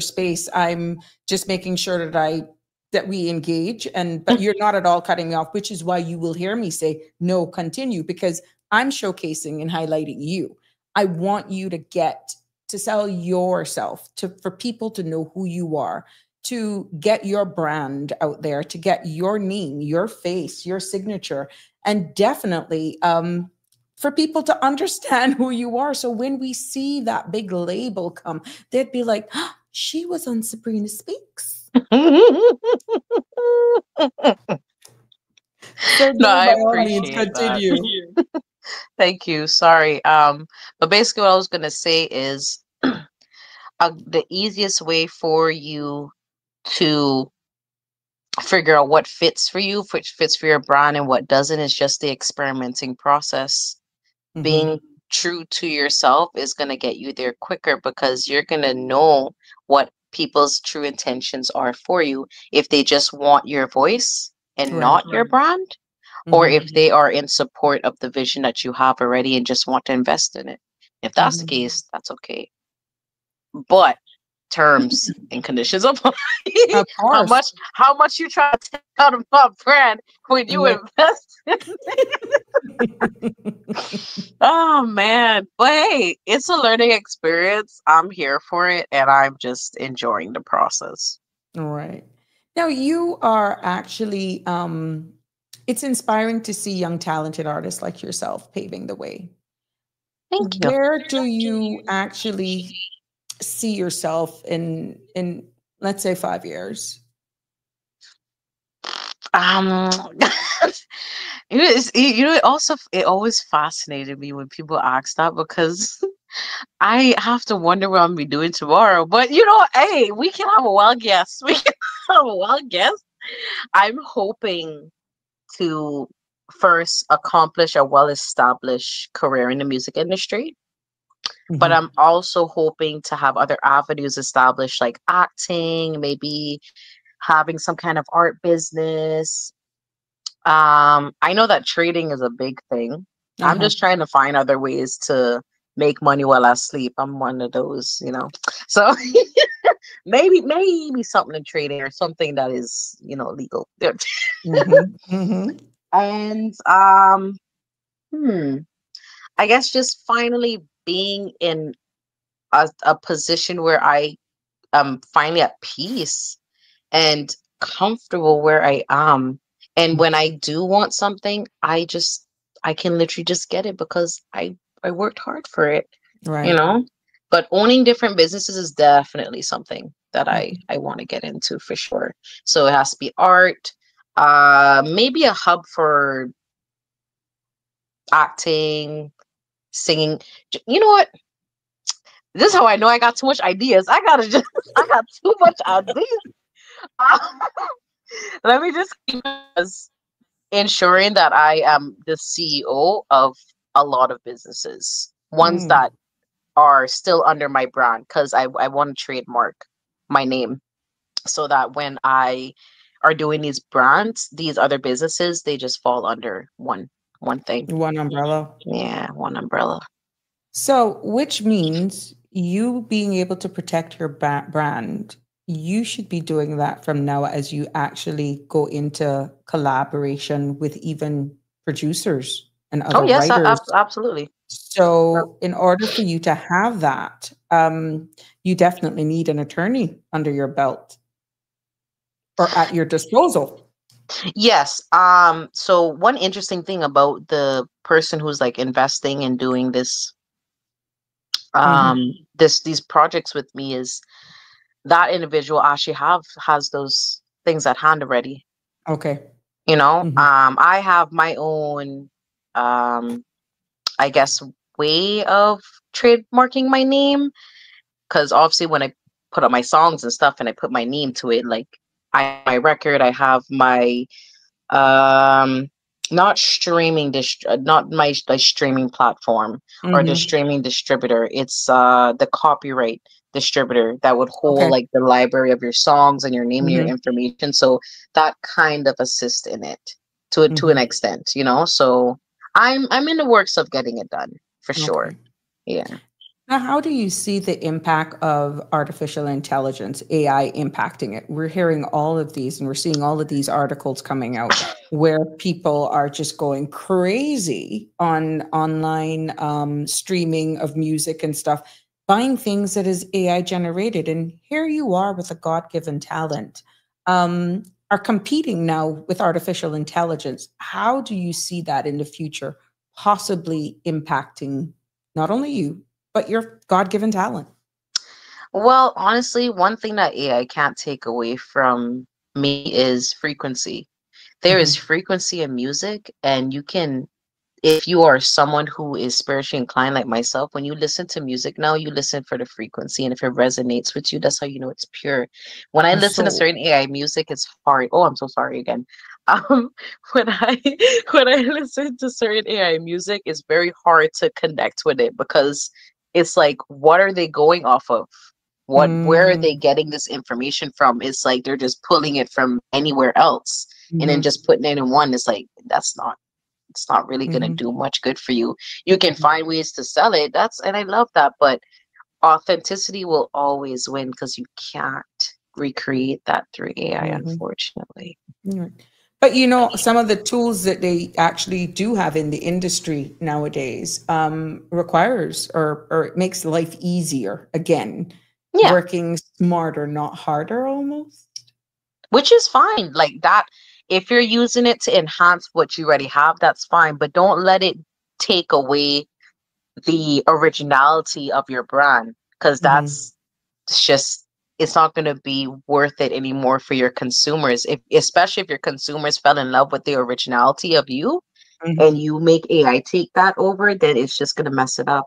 space. I'm just making sure that we engage but you're not at all cutting me off, which is why you will hear me say, no, continue, because I'm showcasing and highlighting you. I want you to sell yourself, for people to know who you are, to get your brand out there, to get your name, your face, your signature, and definitely for people to understand who you are. So when we see that big label come, they'd be like, "Ah, she was on Sabrina Speaks." So No, do I by all means appreciate that. continue. Thank you. Sorry. But basically what I was gonna say is the easiest way for you to figure out what fits for you, which fits for your brand and what doesn't, is just the experimenting process. Hmm. Being true to yourself is going to get you there quicker because you're going to know what people's true intentions are for you, if they just want your voice and Right. not your brand, or Hmm. if they are in support of the vision that you have already and just want to invest in it. If that's the Hmm. case, that's okay. But terms and conditions apply. Of how course. much how much you try to take out of my brand when you Right. invest. Oh man. But hey, it's a learning experience. I'm here for it and I'm just enjoying the process. Right. Now you are actually it's inspiring to see young talented artists like yourself paving the way. Thank you. Where do you actually see yourself in let's say 5 years? Um, it always fascinated me when people ask that because I have to wonder what I'm gonna be doing tomorrow. But hey, we can have a wild guess. We can have a wild guess. I'm hoping to first accomplish a well-established career in the music industry, but Mhm. I'm also hoping to have other avenues established, like acting, maybe having some kind of art business. I know that trading is a big thing. I'm Uh-huh. just trying to find other ways to make money while I sleep. I'm one of those. So maybe something in trading or something that is, legal. Mhm. Mhm. And hmm, I guess just finally being in a position where I am finally at peace and comfortable where I am. And when I do want something, I can literally just get it because I worked hard for it, you Right. know? But owning different businesses is definitely something that I Mhm. I want to get into for sure. So it has to be art, maybe a hub for acting, singing. You know what? This is how I know I got too much ideas. I got too much ideas. Let me just keep as ensuring that I am the CEO of a lot of businesses, ones Mm. that are still under my brand, because I want to trademark my name so that when I are doing these brands, these other businesses, they just fall under one thing. One umbrella. Yeah, one umbrella. So, which means you being able to protect your brand, you should be doing that from now as you actually go into collaboration with even producers and Oh other yes, writers. absolutely. So, in order for you to have that, you definitely need an attorney under your belt or at your disposal. Yes. So one interesting thing about the person who's like investing and doing Hmm. these projects with me is that individual actually has those things at hand already. Okay. Hmm. I have my own um I guess way of trademarking my name, because obviously when I put up my songs and stuff and I put my name to it, like my record, I have my um not not my streaming platform or the Hmm. streaming distributor. It's the copyright distributor that would hold Okay. like the library of your songs and your name and your Hmm. information, so that kind of assist in it to an Hmm. extent, so I'm in the works of getting it done for sure. Okay. Yeah. Now, how do you see the impact of artificial intelligence, AI, impacting it? We're hearing all of these and we're seeing all of these articles coming out where people are just going crazy on online streaming of music and stuff, buying things that is AI generated. And here you are with a God given talent, are competing now with artificial intelligence. How do you see that in the future possibly impacting not only you, but your God-given talent? Well, honestly, one thing that AI can't take away from me is frequency. There is Mhm. frequency in music, and you can, if you are someone who is spiritually inclined like myself, when you listen to music now, you listen for the frequency, and if it resonates with you, that's how you know it's pure. When I A listen to soul. certain AI music, it's hard. Oh, I'm so sorry again. Um, when I when I listen to certain AI music, it's very hard to connect with it because it's like, what are they going off of? Where are Mm, they getting this information from? It's like they're just pulling it from anywhere else and then mhm, just putting it in one. It's like it's not really going to mhm, do much good for you. You can mhm. find ways to sell it. And I love that, but authenticity will always win because you can't recreate that through AI, Mhm. unfortunately. Right. But some of the tools that they actually do have in the industry nowadays requires or it makes life easier. Again, Yeah, working smarter, not harder, almost. which is fine. Like that, if you're using it to enhance what you already have, that's fine. But don't let it take away the originality of your brand, because Hmm. that's it's just it's not going to be worth it anymore for your consumers. If especially if your consumers fell in love with the originality of you, and you make AI take that over, then it's just going to mess it up.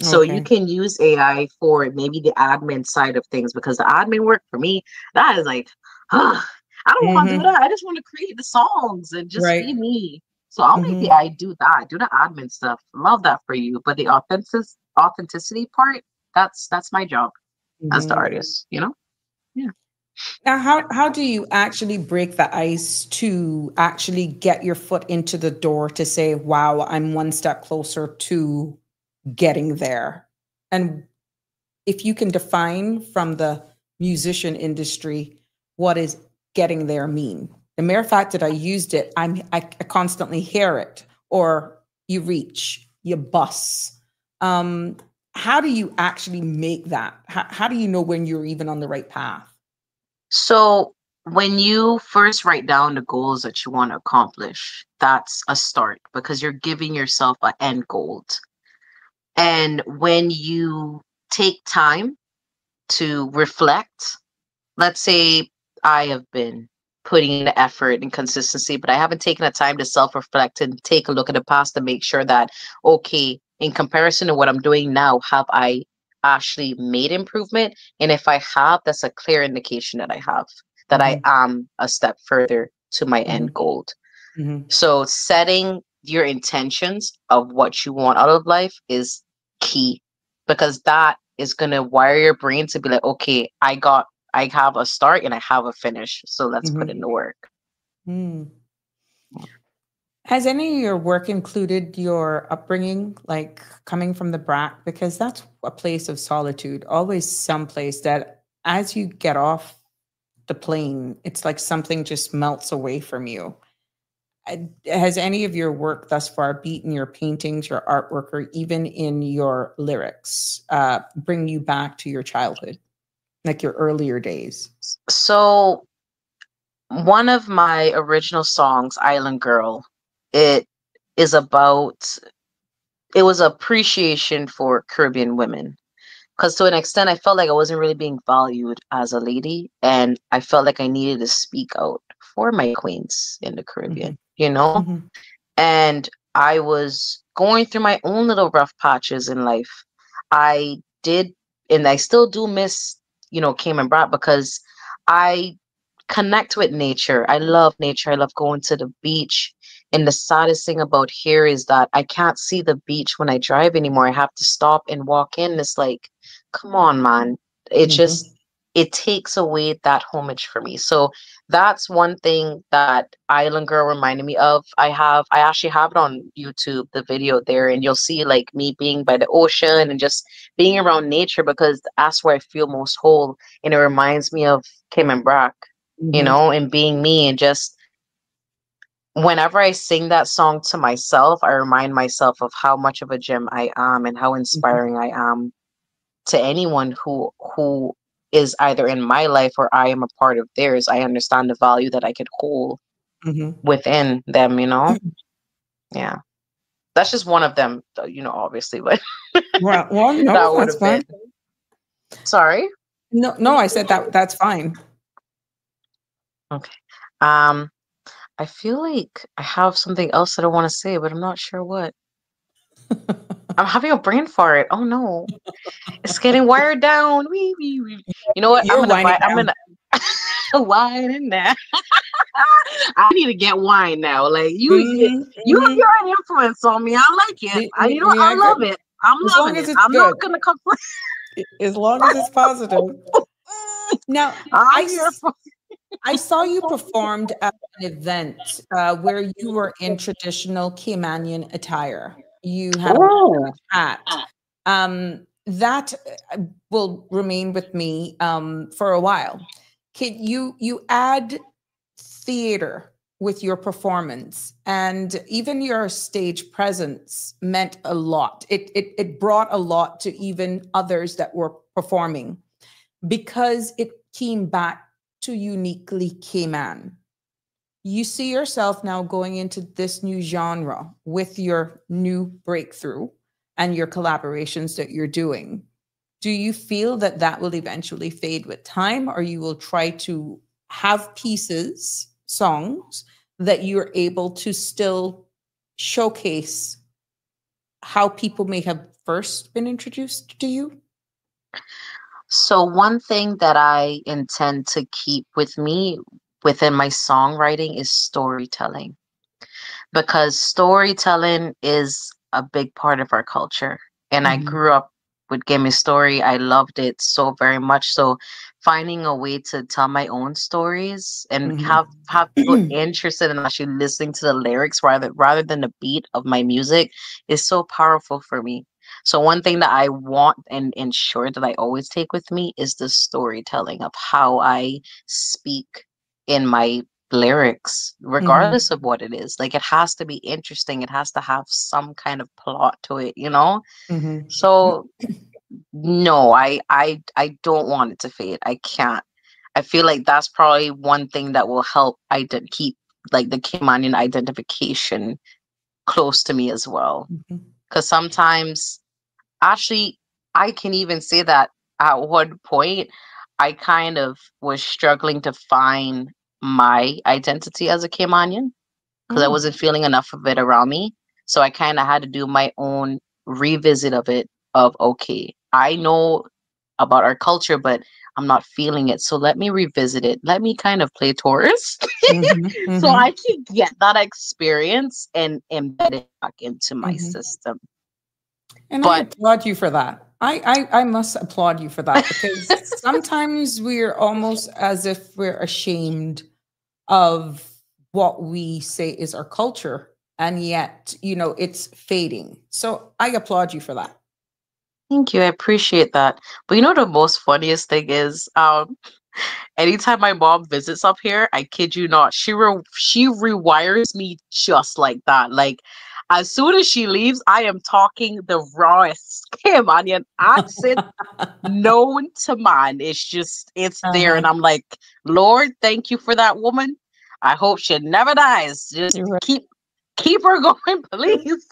So you Okay. can use AI for maybe the admin side of things, because the admin work for me, that is like, I don't want to do that. I just want to create the songs and just be Right. me. So I'll make the AI do that, do the admin stuff. Love that for you. But the authenticity part, that's my job as the artist, you know? Yeah. Now, how do you actually break the ice to actually get your foot into the door to say, wow, I'm one step closer to getting there? And if you can define from the musician industry, what is getting there mean? The mere fact that I used it, I constantly hear it, or you reach, you bus. How do you actually make that? How do you know when you're even on the right path? So when you first write down the goals that you want to accomplish, that's a start, because you're giving yourself an end goal. And when you take time to reflect, let's say I have been putting in the effort and consistency, but I haven't taken the time to self-reflect and take a look at the past to make sure that, okay, in comparison to what I'm doing now, have I actually made improvement? And if I have, that's a clear indication that I have, that I am a step further to my end goal. So setting your intentions of what you want out of life is key, because that is going to wire your brain to be like, okay, I have a start and I have a finish. So let's put in the work. Mm. Has any of your work included your upbringing, like coming from the BRAC? Because that's a place of solitude, always someplace that as you get off the plane, it's like something just melts away from you. Has any of your work thus far, be it in your paintings, your artwork, or even in your lyrics, bring you back to your childhood, like your earlier days? So one of my original songs, Island Girl, it is about, it was appreciation for Caribbean women. Because to an extent, I felt like I wasn't really being valued as a lady. And I felt like I needed to speak out for my queens in the Caribbean, you know? And I was going through my own little rough patches in life. I did, and I still do miss, Cayman Brat, because I connect with nature. I love nature. I love going to the beach. And the saddest thing about here is that I can't see the beach when I drive anymore. I have to stop and walk in. It's like, come on, man. It just, it takes away that homage for me. So that's one thing that Island Girl reminded me of. I actually have it on YouTube, the video there, and you'll see like me being by the ocean and just being around nature, because that's where I feel most whole. And it reminds me of Cayman Brack, and being me. And just whenever I sing that song to myself, I remind myself of how much of a gem I am and how inspiring I am to anyone who is either in my life or I am a part of theirs. I understand the value that I could hold within them, Yeah. That's just one of them, obviously, but Well, no, that would that's have been. fine. Sorry? No, I said that's fine. Okay. I feel like I have something else that I want to say, but I'm not sure what. I'm having a brain fart. Oh no. It's getting wired down. Wee, wee, wee. You know what? You're winding I'm down. gonna wine in there. I need to get wine now. Like you you're an influence on me. I like it. I love it. I'm As long loving as it. it's I'm good. not gonna complain. As long as it's positive. Now, I'm here for I saw you performed at an event where you were in traditional Caymanian attire. You had a hat. That will remain with me for a while. Can you add theater with your performance, and even your stage presence meant a lot. It brought a lot to even others that were performing, because it came back to uniquely Cayman. You see yourself now going into this new genre with your new breakthrough and your collaborations that you're doing. do you feel that that will eventually fade with time, or you will try to have pieces, songs that you're able to still showcase how people may have first been introduced to you? So one thing that I intend to keep with me within my songwriting is storytelling, because storytelling is a big part of our culture. And I Mhm. grew up with Give Me Story. I loved it so very much. So finding a way to tell my own stories and have people Mhm. interested in actually listening to the lyrics rather than the beat of my music is so powerful for me. So one thing that I want and ensure that I always take with me is the storytelling of how I speak in my lyrics, Mhm. regardless of what it is. Like, it has to be interesting. It has to have some kind of plot to it, you know? Mhm. So no, I don't want it to fade. I can't. I feel like that's probably one thing that will help keep like the Caymanian identification close to me as well. Mhm. Because sometimes, actually, I can even say that at one point, I kind of was struggling to find my identity as a Caymanian because I Mm. wasn't feeling enough of it around me. So I kind of had to do my own revisit of it of, okay, I know about our culture, but I'm not feeling it. So let me revisit it. Let me kind of play tourist Mhm. so I Mhm. can get that experience and embed it back into my Mhm. system. And I But applaud you for that. I must applaud you for that, because sometimes we're almost as if we're ashamed of what we say is our culture, and yet, it's fading. So I applaud you for that. thank you. I appreciate that. But you know, the most funniest thing is, anytime my mom visits up here, I kid you not, she rewires me just like that. Like, as soon as she leaves, I am talking the rawest Caymanian accent known to man. It's there, Uh-huh. and I'm like, Lord, thank you for that woman. I hope she never dies. Just You're right. keep her going, please.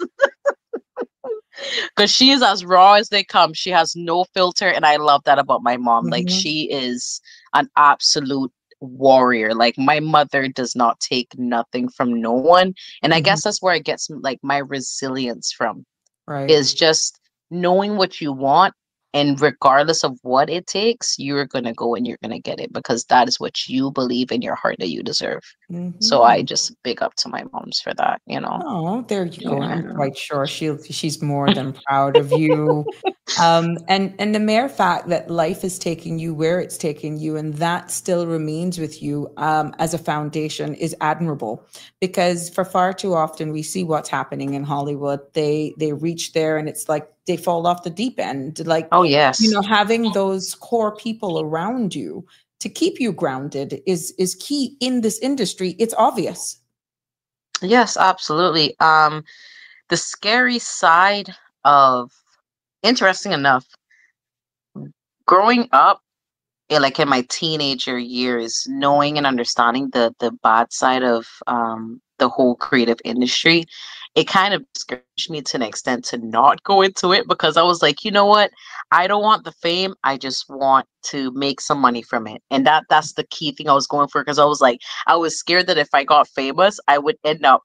Because she is as raw as they come. She has no filter, and I love that about my mom. Like, Mhm. she is an absolute warrior. Like, my mother does not take nothing from no one, and I Mhm. guess that's where I get some, like, my resilience from, Right. is just knowing what you want, and regardless of what it takes, you're gonna go and you're gonna get it because that is what you believe in your heart that you deserve. So I Mhm. just big up to my moms for that, you know. Oh, there you go. I'm Yeah. quite sure she's more than proud of you. And the mere fact that life is taking you where it's taking you, and that still remains with you as a foundation, is admirable. Because for far too often we see what's happening in Hollywood. They reach there and it's like they fall off the deep end. Like, Oh yes. having those core people around you to keep you grounded is key in this industry. It's obvious. Yes, absolutely. The scary side of, interesting enough, growing up, like in my teenager years, knowing and understanding the bad side of the whole creative industry, it kind of discouraged me to an extent to not go into it because I was like, you know what? I don't want the fame. I just want to make some money from it. And that's the key thing I was going for because I was like, I was scared that if I got famous, I would end up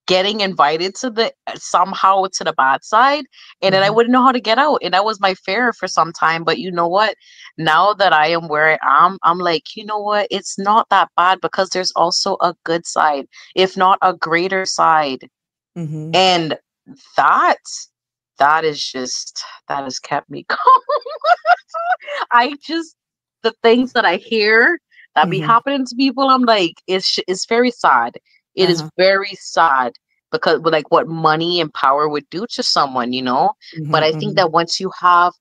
getting invited to the somehow to the bad side, and then I Mhm. wouldn't know how to get out, and that was my fear for some time. But you know what, now that I am where I am, I'm like, you know what, it's not that bad because there's also a good side, if not a greater side. Mhm. And that that is just that has kept me calm. I just, the things that I hear that be Mhm. happening to people, I'm like, it's very sad. It is Uh-huh. very sad because with like what money and power would do to someone, you know. But Mhm. I think Mhm. that once you have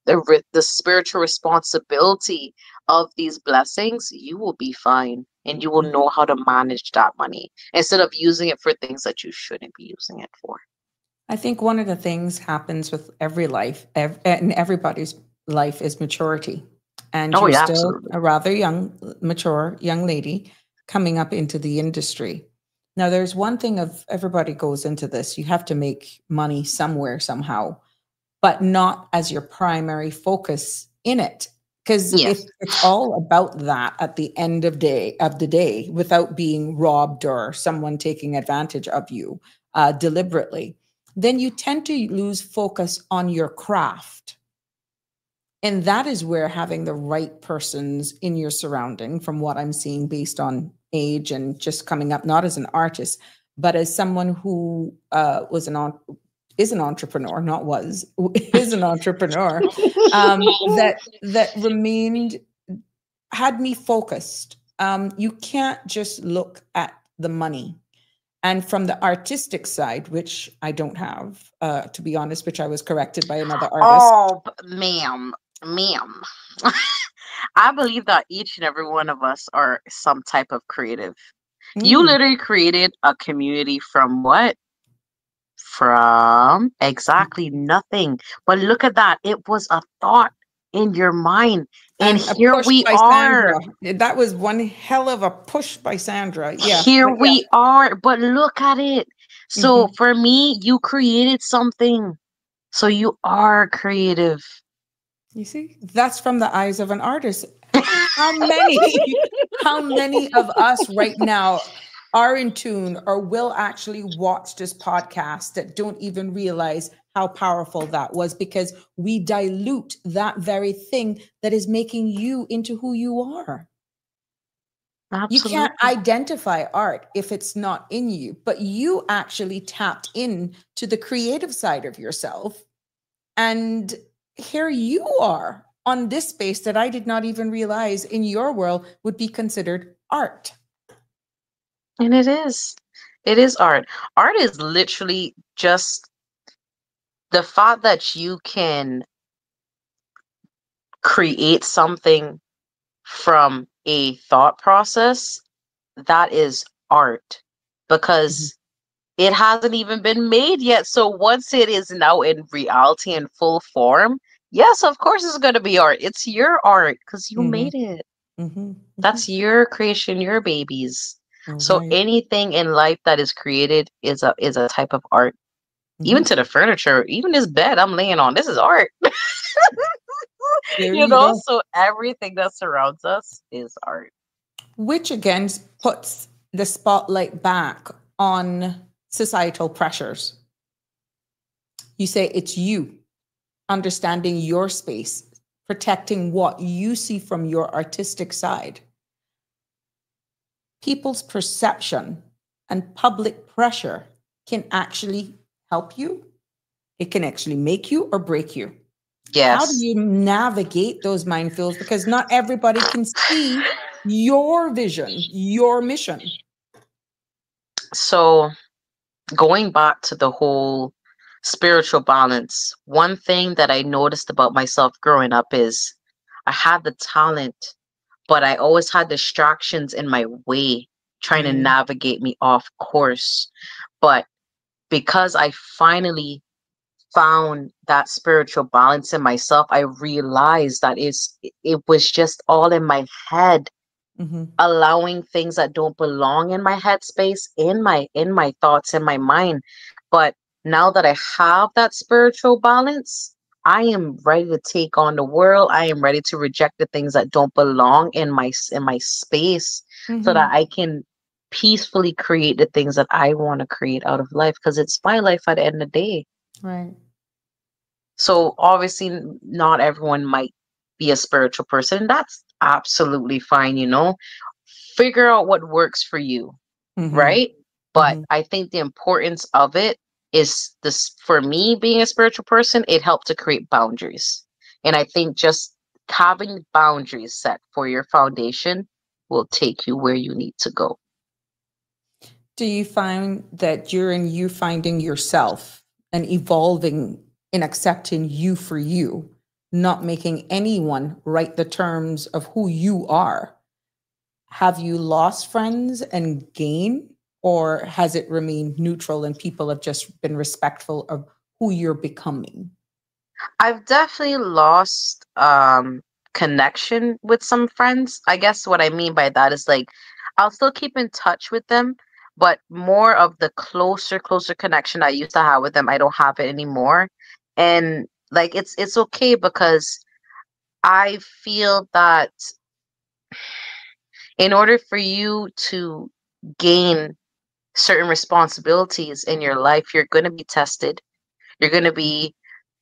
the spiritual responsibility of these blessings, you will be fine and you will Mhm. know how to manage that money instead of using it for things that you shouldn't be using it for. I think one of the things happens with every life, and everybody's life, is maturity. And Oh you're yeah, still absolutely. a rather young, mature young lady coming up into the industry. Now, there's one thing of everybody goes into this. You have to make money somewhere, somehow. but not as your primary focus in it. Because if Yes. it's all about that at the end of the day, without being robbed or someone taking advantage of you deliberately, then you tend to lose focus on your craft. And that is where having the right persons in your surrounding, from what I'm seeing based on age and just coming up, not as an artist, but as someone who is an entrepreneur, not was, is an entrepreneur, that remained, had me focused. You can't just look at the money. And from the artistic side, which I don't have, to be honest, which I was corrected by another artist. Oh, ma'am. I believe that each and every one of us are some type of creative. You Mm. literally created a community from what? From exactly nothing. But look at that. It was a thought in your mind. And And a here push we by are. Sandra. That was one hell of a push by Sandra. Yeah, Here but yeah. we are. But look at it. So Mhm. for me, you created something. So you are creative. You see, that's from the eyes of an artist. How many, how many of us right now are in tune or will actually watch this podcast that don't even realize how powerful that was, because we dilute that very thing that is making you into who you are. You can't Absolutely. identify art if it's not in you, but you actually tapped in to the creative side of yourself. And here you are on this space that I did not even realize in your world would be considered art. And it is. It is art. Art is literally just the fact that you can create something from a thought process, that is art Mhm. because it hasn't even been made yet. So once it is now in reality in full form, yes, of course it's going to be art. It's your art because you Mhm. made it. Mhm. That's your creation, your babies. So Right. anything in life that is created is a type of art. Even Mhm. to the furniture, even this bed I'm laying on, this is art. There You you know, go. so everything that surrounds us is art. Which again puts the spotlight back on societal pressures. You say it's you understanding your space, protecting what you see from your artistic side. People's perception and public pressure can actually help you. It can actually make you or break you. How do Yes. you navigate those minefields? Because not everybody can see your vision, your mission. So going back to the whole spiritual balance, one thing that I noticed about myself growing up is I had the talent, but I always had distractions in my way trying to Mm, navigate me off course. But because I finally found that spiritual balance in myself, I realized that it was just all in my head, mhm, allowing things that don't belong in my headspace, in my thoughts, in my mind. But now that I have that spiritual balance, I am ready to take on the world. I am ready to reject the things that don't belong in my space, so that mhm. I can peacefully create the things that I want to create out of life, because it's my life at the end of the day. Right. So obviously, not everyone might be a spiritual person. That's absolutely fine, you know. Figure out what works for you, Mhm, right? But mhm. I think the importance of it is this: for me, being a spiritual person, it helped to create boundaries. And I think just having boundaries set for your foundation will take you where you need to go. Do you find that during you finding yourself and evolving in accepting you for you, not making anyone write the terms of who you are, have you lost friends and gained, or has it remained neutral and people have just been respectful of who you're becoming? I've definitely lost connection with some friends. I guess what I mean by that is like I'll still keep in touch with them, but more of the closer connection I used to have with them, I don't have it anymore. And like it's okay, because I feel that in order for you to gain certain responsibilities in your life, you're going to be tested. You're going to be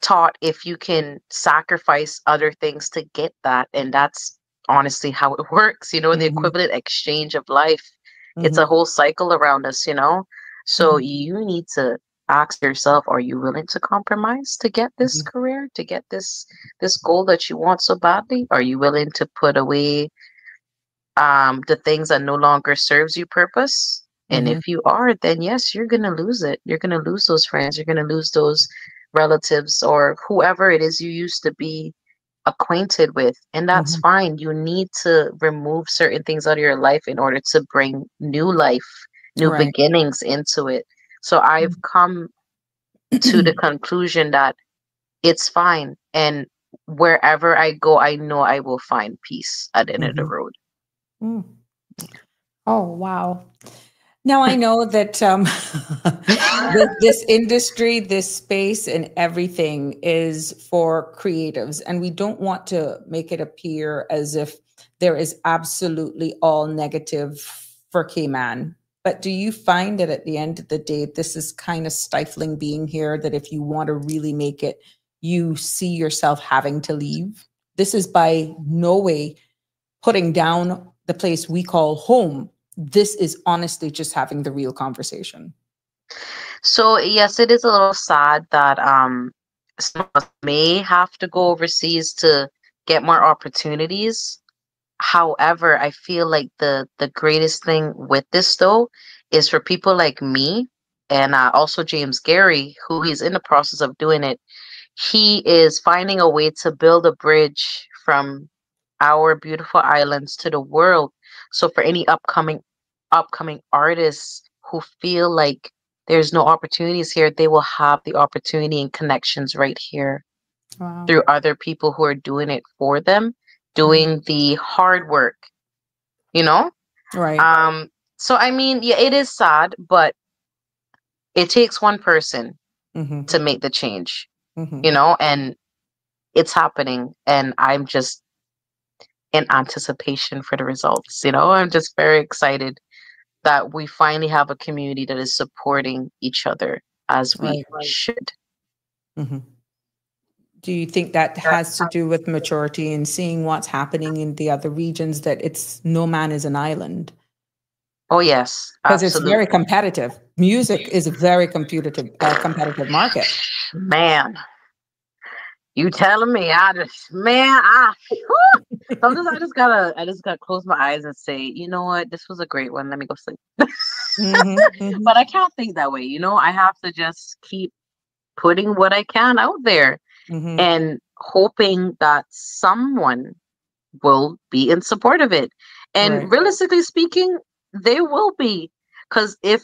taught if you can sacrifice other things to get that. And that's honestly how it works, the Mm-hmm. equivalent exchange of life. It's Mm-hmm. a whole cycle around us, So Mm-hmm. you need to ask yourself, are you willing to compromise to get this Mm-hmm. career, to get this goal that you want so badly? Are you willing to put away the things that no longer serves you purpose? And Mm-hmm. if you are, then yes, you're gonna lose it. You're gonna lose those friends. You're gonna lose those relatives or whoever it is you used to be acquainted with. And that's Mm-hmm. fine. You need to remove certain things out of your life in order to bring new life, new Right. beginnings into it. So I've come to the conclusion that it's fine. And wherever I go, I know I will find peace at the end of the Mm-hmm. road. Mm. Oh, wow. Now I know that this industry, this space, and everything is for creatives, and we don't want to make it appear as if there is absolutely all negative for Cayman. But do you find that at the end of the day, this is kind of stifling being here? That if you want to really make it, you see yourself having to leave? This is by no way putting down the place we call home. This is honestly just having the real conversation. So yes, it is a little sad that some of us may have to go overseas to get more opportunities. However, I feel like the greatest thing with this though is for people like me and also James Gary, who he's in the process of doing it. He is finding a way to build a bridge from our beautiful islands to the world. So for any upcoming artists who feel like there's no opportunities here, they will have the opportunity and connections right here Wow. through other people who are doing it for them, Mhm. doing the hard work, you know? Right. Um, so I mean, yeah, it is sad, but it takes one person Mm-hmm. to make the change, Mm-hmm. and it's happening. And I'm just in anticipation for the results. I'm just very excited that we finally have a community that is supporting each other as we Right. should. Mm-hmm. Do you think that has to do with maturity and seeing what's happening in the other regions, that it's no man is an island? Oh, yes, Because it's very absolutely. competitive. Music is a very competitive market. Man, you telling me? Sometimes I just gotta close my eyes and say, you know what, this was a great one. Let me go sleep. Mm-hmm. Mm-hmm. But I can't think that way. I have to just keep putting what I can out there Mm-hmm. and hoping that someone will be in support of it. And Right. realistically speaking, they will be. Because if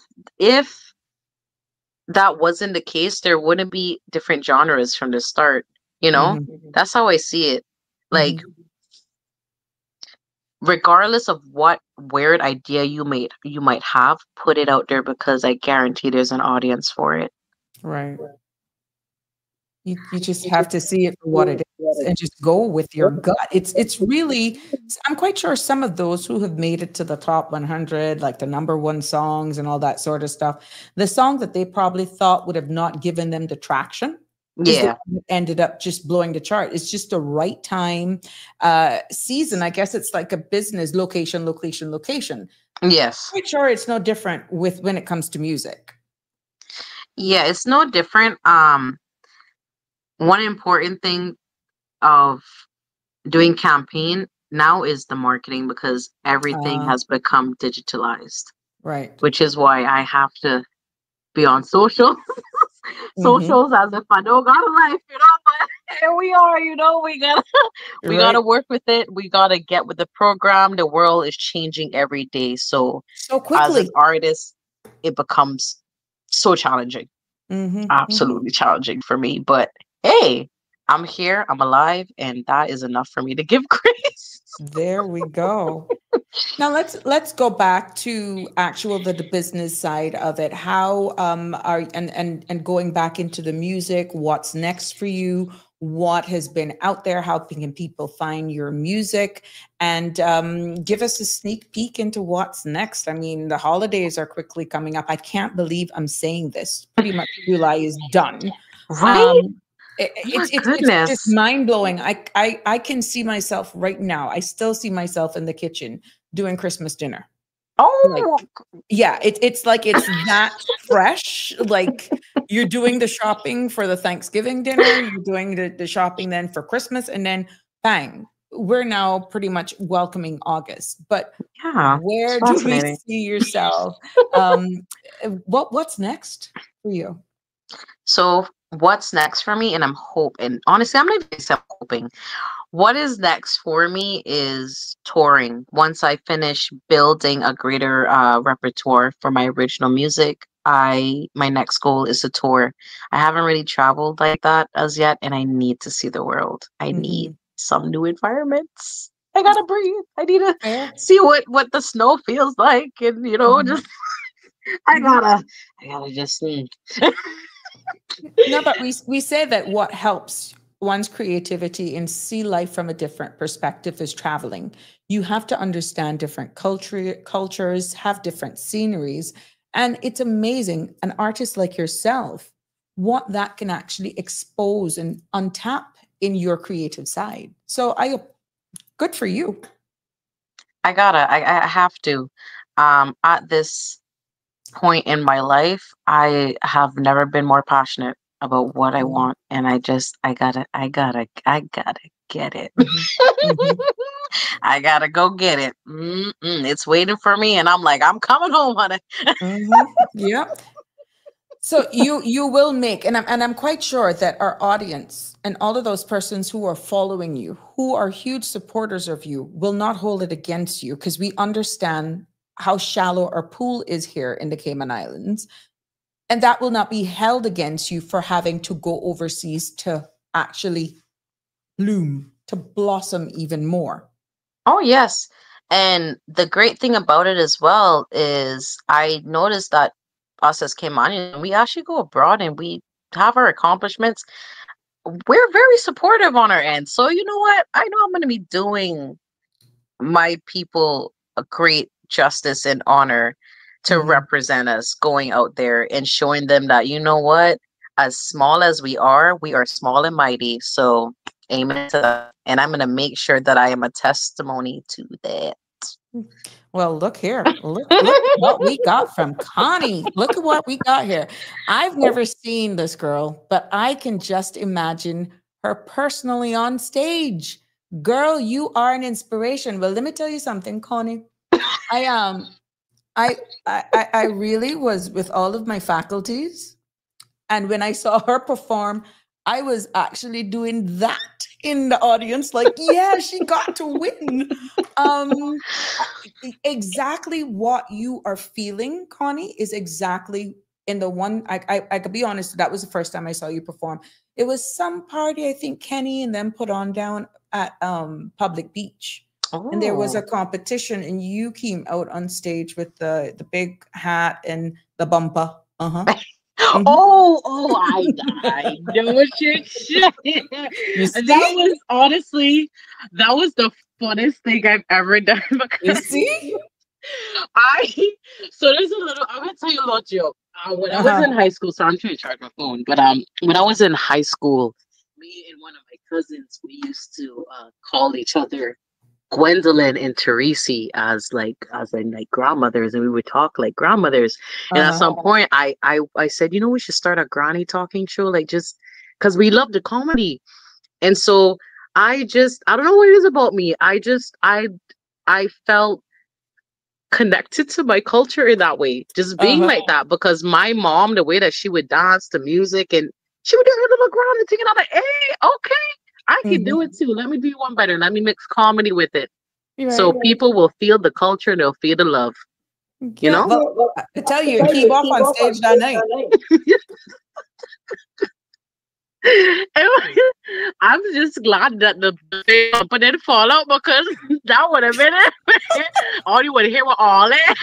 that wasn't the case, there wouldn't be different genres from the start. Mm-hmm. That's how I see it. Like, Mm-hmm. regardless of what weird idea you might have, put it out there, because I guarantee there's an audience for it. Right. You just have to see it for what it is and just go with your gut. It's really, I'm quite sure some of those who have made it to the top 100, like the number one songs and all that sort of stuff, the song that they probably thought would have not given them the traction is the Yeah. one that ended up just blowing the chart. It's just the right time, season. I guess it's like a business: location, location, location. Yes. Quite sure it's no different with when it comes to music. Yeah, it's no different. One important thing of doing campaign now is the marketing, because everything Uh, has become digitalized, right. which is why I have to be on social Mm-hmm. socials as if I don't got a life, but here we are, we gotta Right. work with it. We gotta get with the program. The world is changing every day. So So as an quickly. artist, it becomes so challenging. Mhm, mhm. Absolutely challenging for me. But hey, I'm here, I'm alive, and that is enough for me to give grace. There we go. Now let's go back to actual the business side of it. How are and going back into the music, what's next for you? what has been out there, how can people find your music, and give us a sneak peek into what's next. I mean, the holidays are quickly coming up. I can't believe I'm saying this. Pretty much July is done. Right? My It's just goodness. mind blowing. I can see myself right now. I still see myself in the kitchen doing Christmas dinner. Like, Oh, yeah, it's like it's that fresh. Like you're doing the shopping for the Thanksgiving dinner, you're doing the shopping then for Christmas, and then bang, we're now pretty much welcoming August. But yeah. It's where do we fascinating. see yourself? What's next for you? So what's next for me? And I'm hoping, honestly, I'm not even saying I'm hoping. What is next for me is touring. Once I finish building a greater repertoire for my original music, my next goal is to tour. I haven't really traveled like that as yet, and I need to see the world. I need some new environments. I gotta breathe. I need to see what the snow feels like, and just I gotta just. No, but we say that what helps one's creativity and see life from a different perspective is traveling. You have to understand different cultures, have different sceneries. And it's amazing, an artist like yourself, what that can actually expose and untap in your creative side. So good for you. I have to. At this point in my life, I have never been more passionate about what I want, and I gotta get it. I gotta go get it. It's waiting for me, and I'm like, I'm coming home, honey. Yeah. So you will make, and I'm quite sure that our audience and all of those persons who are following you, who are huge supporters of you, will not hold it against you, because we understand how shallow our pool is here in the Cayman Islands. And that will not be held against you for having to go overseas to actually bloom, to blossom even more. Oh, yes. And the great thing about it as well is I noticed that us as Caymanian, we actually go abroad and we have our accomplishments. We're very supportive on our end. So you know what? I know I'm going to be doing my people a great justice and honor to represent us going out there and showing them that, you know what, as small as we are small and mighty. So amen to that. And I'm going to make sure that I am a testimony to that. Well, look here. Look what we got from Connie. Look at what we got here. I've never seen this girl, but I can just imagine her personally on stage. Girl, you are an inspiration. Well, let me tell you something, Connie. I really was with all of my faculties. And when I saw her perform, I was actually doing that in the audience. Like, yeah, she got to win. Exactly what you are feeling, Connie, is exactly in the one, I could be honest, that was the first time I saw you perform. It was some party, I think Kenny and them put on down at Public Beach. And there was a competition, and you came out on stage with the big hat and the bumper. I know what you're saying. That was honestly, that was the funnest thing I've ever done. You see? So there's I'm gonna tell you a little joke. When I was in high school, so I'm trying to charge my phone, but when I was in high school, me and one of my cousins, we used to call each other Gwendolyn and Teresi as in grandmothers, and we would talk like grandmothers. And at some point I said, we should start a granny talking show, like, just because we love the comedy. And so I don't know what it is about me. I felt connected to my culture in that way, just being like that, because my mom, the way that she would dance to music, and she would do her little ground thing, and I'm like, hey, okay, I can do it too. Let me do one better. Let me mix comedy with it. Right. So people will feel the culture and they'll feel the love. You know? Well, I tell you, keep off on stage that night. I'm just glad that the bumper didn't fall out, because that would have been it. All you would hear were all that.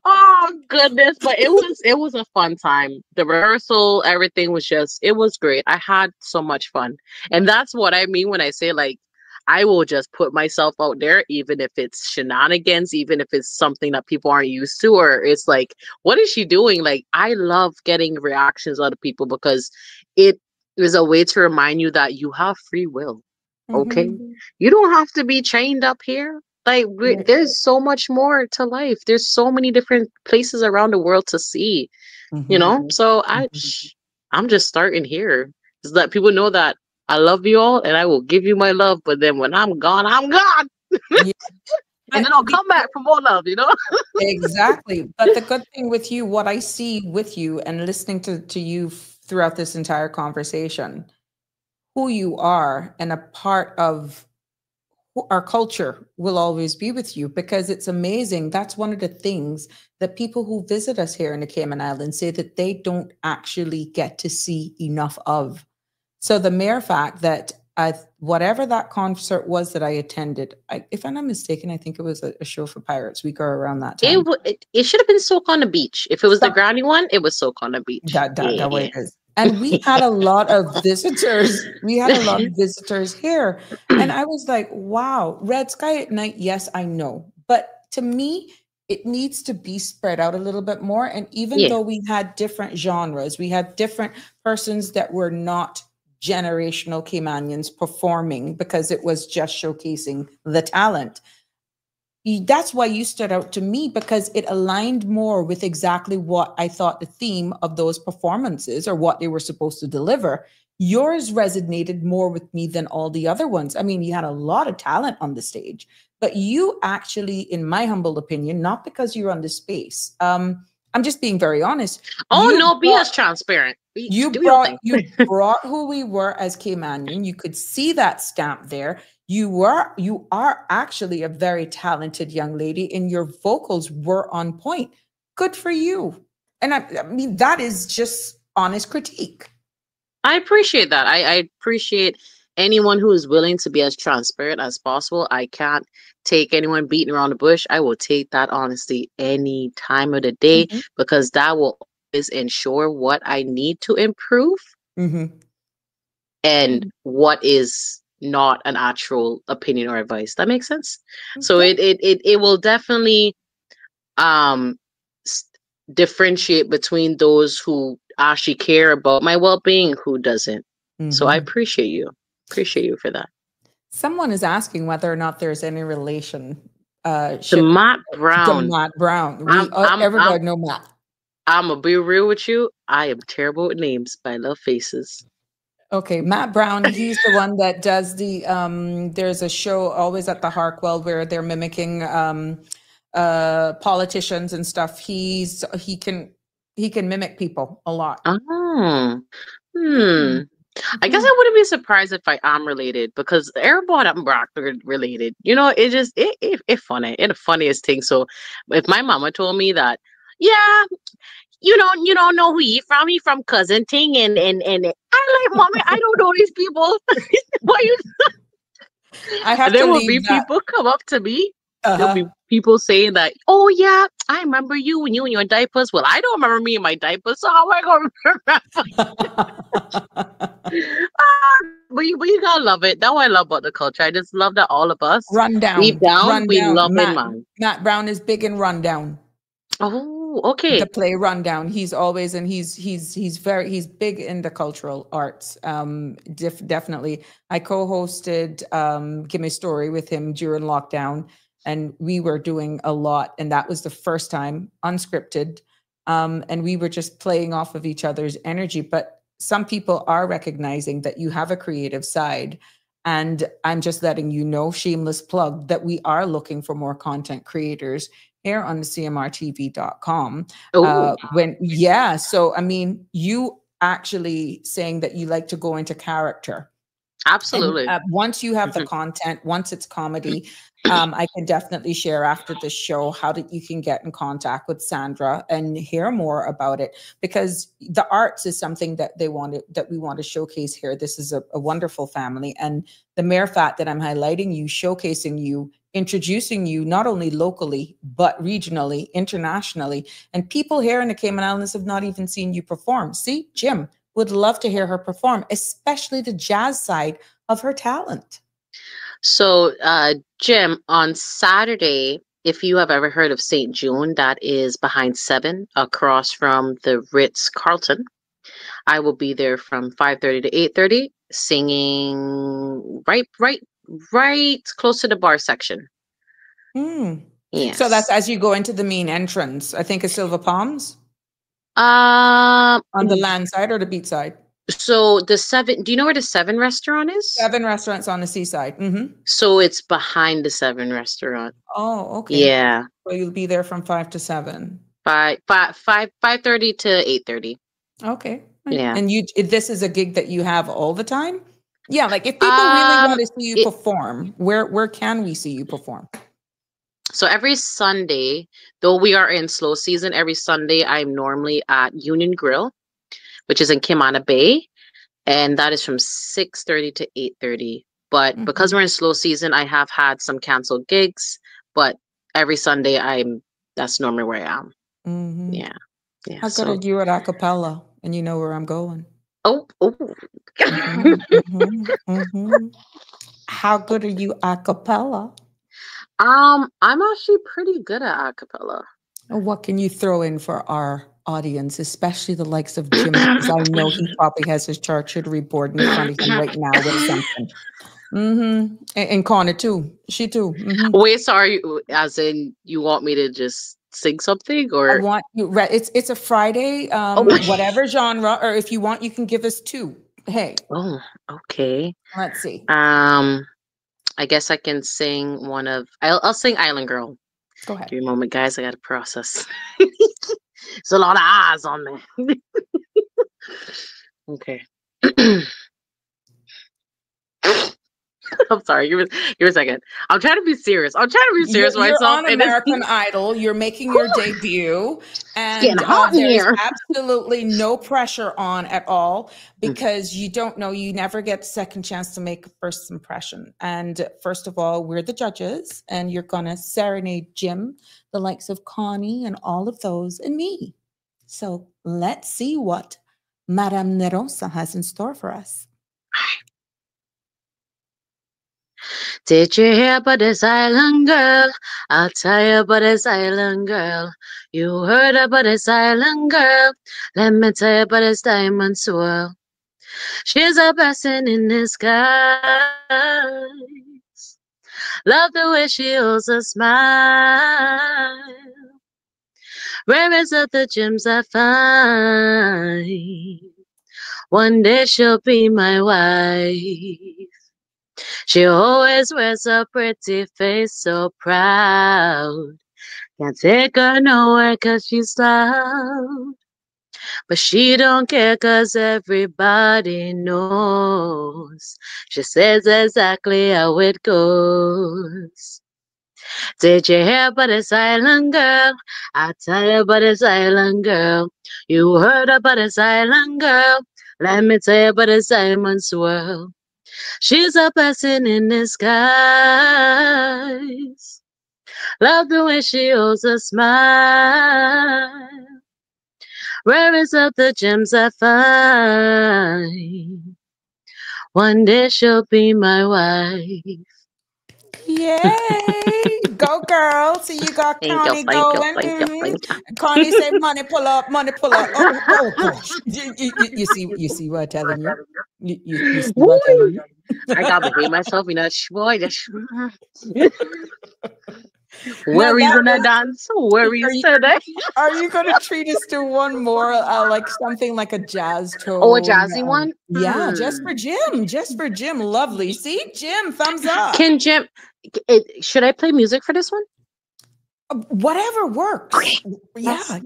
Oh goodness, but it was a fun time. The rehearsal, everything was it was great. I had so much fun. And that's what I mean when I say like I will just put myself out there, even if it's shenanigans, even if it's something that people aren't used to, or it's like, what is she doing? Like, I love getting reactions out of people because it is a way to remind you that you have free will. Okay. You don't have to be chained up here. Like, there's so much more to life. There's so many different places around the world to see, So I'm just starting here. Just let people know that I love you all and I will give you my love. But then when I'm gone, I'm gone. Yeah. And then I'll come back for more love, Exactly. But the good thing with you, what I see with you and listening to you throughout this entire conversation, who you are and a part of our culture will always be with you, because it's amazing. That's one of the things that people who visit us here in the Cayman Islands say that they don't actually get to see enough of. So the mere fact that whatever that concert was that I attended, if I'm not mistaken, I think it was a show for Pirates Week or around that time. It should have been Soak on the Beach. If it was the Granny one, it was Soak on the Beach. That way it is. And we had a lot of visitors. We had a lot of visitors here. And I was like, wow, Red Sky at Night. Yes, I know. But to me, it needs to be spread out a little bit more. And even though we had different genres, we had different persons that were not generational Caymanians performing because it was just showcasing the talent. That's why you stood out to me, because it aligned more with exactly what I thought the theme of those performances or what they were supposed to deliver. Yours resonated more with me than all the other ones. I mean, you had a lot of talent on the stage, but you actually, in my humble opinion, not because you're on the space, I'm just being very honest. Be as transparent. You brought who we were as Caymanian. You could see that stamp there. You are actually a very talented young lady, and your vocals were on point. Good for you. And I mean, that is just honest critique. I appreciate that. I appreciate anyone who is willing to be as transparent as possible. I can't take anyone beating around the bush. I will take that honesty any time of the day, because that will always ensure what I need to improve and what is not an actual opinion or advice. That makes sense. So it will definitely differentiate between those who actually care about my well-being, who doesn't. So I appreciate you for that. Someone is asking whether or not there's any relation to Matt Brown. Everybody know Matt. I'm gonna be real with you. I am terrible with names, but I love faces. Okay, Matt Brown, he's the one that does the there's a show always at the Harkwell where they're mimicking politicians and stuff. He can mimic people a lot. I guess I wouldn't be surprised if I am related, because everybody I'm related. It's funny. It's the funniest thing. So if my mama told me that, you don't know who he from cousin thing, and I like, mommy, I don't know these people. Why you? I have there to will be that. people come up to me. There'll be people saying that, oh yeah, I remember you when you in your diapers. Well, I don't remember me in my diapers, so how am I gonna remember? But you gotta love it. That's what I love about the culture. I just love that all of us, Rundown, deep down, we love it, man. Matt Brown is big in Rundown. Oh, okay. The play Rundown. He's always, and he's big in the cultural arts. Definitely. I co-hosted Give Me a Story with him during lockdown, and we were doing a lot, and that was the first time unscripted, and we were just playing off of each other's energy. But some people are recognizing that you have a creative side, and I'm just letting you know, shameless plug, that we are looking for more content creators here on the CMRTV.com. So I mean, you actually saying that you like to go into character. Absolutely. And, once you have the content, once it's comedy, I can definitely share after the show how that you can get in contact with Sandra and hear more about it, because the arts is something that we want to showcase here. This is a wonderful family, and the mere fact that I'm highlighting you, showcasing you, introducing you not only locally but regionally, internationally, and people here in the Cayman Islands have not even seen you perform. See, Jim would love to hear her perform, especially the jazz side of her talent. So, Jim, on Saturday, if you have ever heard of St. June, that is behind 7 across from the Ritz-Carlton. I will be there from 5:30 to 8:30, singing right close to the bar section. Yes. So that's as you go into the main entrance, I think, is Silver Palms? On the land side or the beach side? So the 7, do you know where the 7 restaurant is? 7 restaurants on the seaside. So it's behind the 7 restaurant. Oh, okay. Yeah. So you'll be there from 5 to 7. 5:30 to 8:30. Okay. Yeah. And this is a gig that you have all the time? Yeah, like if people really want to see you perform, where can we see you perform? So every Sunday, though we are in slow season, every Sunday I'm normally at Union Grill, which is in Caymanian Bay, and that is from 6:30 to 8:30. But because we're in slow season, I have had some canceled gigs, but every Sunday that's normally where I am. Yeah. How good are you at a cappella? And you know where I'm going. Oh. How good are you a cappella? I'm actually pretty good at a cappella. What can you throw in for our audience, especially the likes of Jim? Because I know he probably has his charcuterie board in front of him right now with something. And Connor too. She too. Wait, sorry, as in you want me to just sing something, or I want you? It's a Friday, whatever genre, or if you want, you can give us 2. Hey. Oh, okay. Let's see. I guess I can sing one of. I'll sing Island Girl. Go ahead. Give me a moment, guys. I got to process. There's a lot of eyes on me. Okay. I'm sorry. Give me a second. I'm trying to be serious. You're myself. On American Idol. You're making your debut, and there's absolutely no pressure on at all, because you don't know. You never get a second chance to make a first impression. And first of all, we're the judges, and you're gonna serenade Jim, the likes of Connie, and all of those, and me. So let's see what Madam Nirosa has in store for us. Did you hear about this island girl? I'll tell you about this island girl. You heard about this island girl? Let me tell you about this diamond swirl. She's a blessing in disguise. Love the way she holds a smile. Rarest of the gems I find. One day she'll be my wife. She always wears a pretty face, so proud. Can't take her nowhere 'cause she's loud. But she don't care 'cause everybody knows. She says exactly how it goes. Did you hear about this island girl? I tell you about this island girl. You heard about this island girl? Let me tell you about this diamond swirl. She's a blessing in disguise. Love the way she holds a smile. Rarest of the gems I find. One day she'll be my wife. Yay! Go, girl. So you got Connie going. Connie said, money pull up, money pull up. Oh gosh. You see what I'm telling you? You see what I'm telling you? I gotta behave myself, boy. Where are you gonna dance? Where are you today? Are you gonna treat us to one more, like something like a jazz tone? Oh, a jazzy one? Yeah, just for Jim. Lovely. See, Jim, thumbs up. Can Jim? Should I play music for this one? Whatever works. Okay.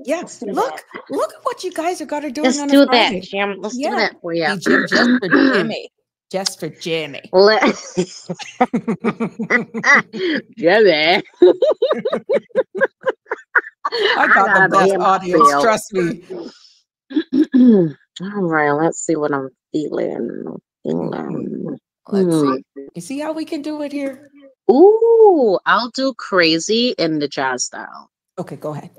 Yes. Look at what you guys are going to do. Let's do that, Jim. Let's do that for you. Hey, Jim, just for Jimmy. Just for Jimmy. Jimmy. I got the best audience, trust me. All right, let's see what I'm feeling. Let's see. You see how we can do it here? Ooh, I'll do Crazy in the jazz style. Okay, go ahead.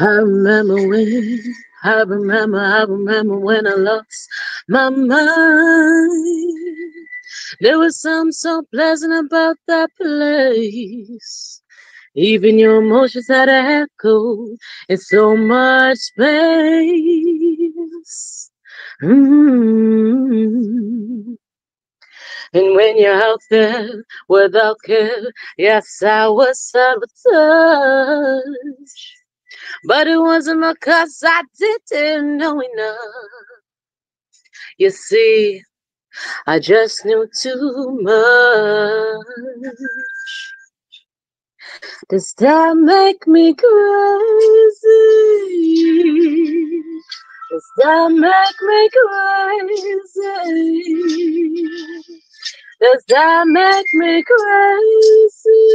I remember when I lost my mind. There was something so pleasant about that place. Even your emotions had an echo in so much space. Mm. And when you're out there without care, yes, I was sad with touch. But it wasn't because I didn't know enough. You see, I just knew too much. Does that make me crazy? Does that make me crazy? Does that make me crazy?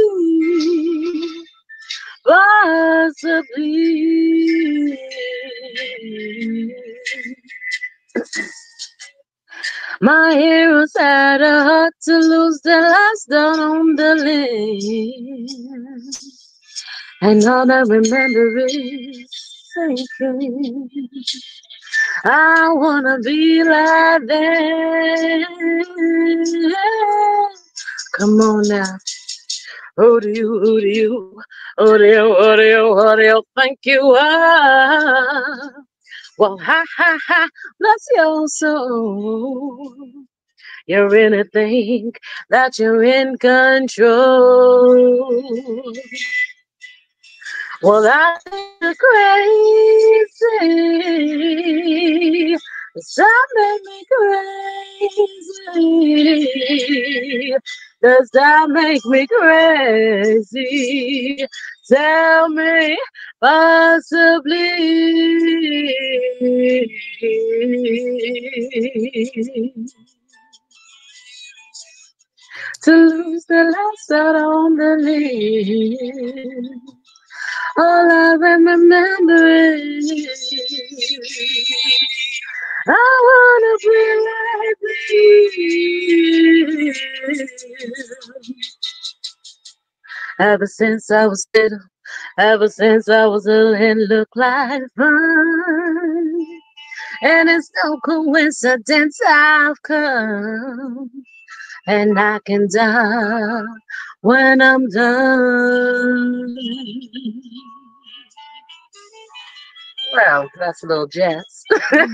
Possibly. My heroes had a heart to lose their last down on the lane. And all I remember is thinking, I wanna be like them. Come on now. Who do you think you are? Well, ha, bless your soul. You really think that you're in control. Well, I think you're crazy. That made me crazy. Does that make me crazy? Tell me, possibly. To lose the last out on the list. All I remember is I wanna be like this. Ever since I was little, and look like fun. And it's no coincidence I've come. And I can die when I'm done. Well, that's a little jazz.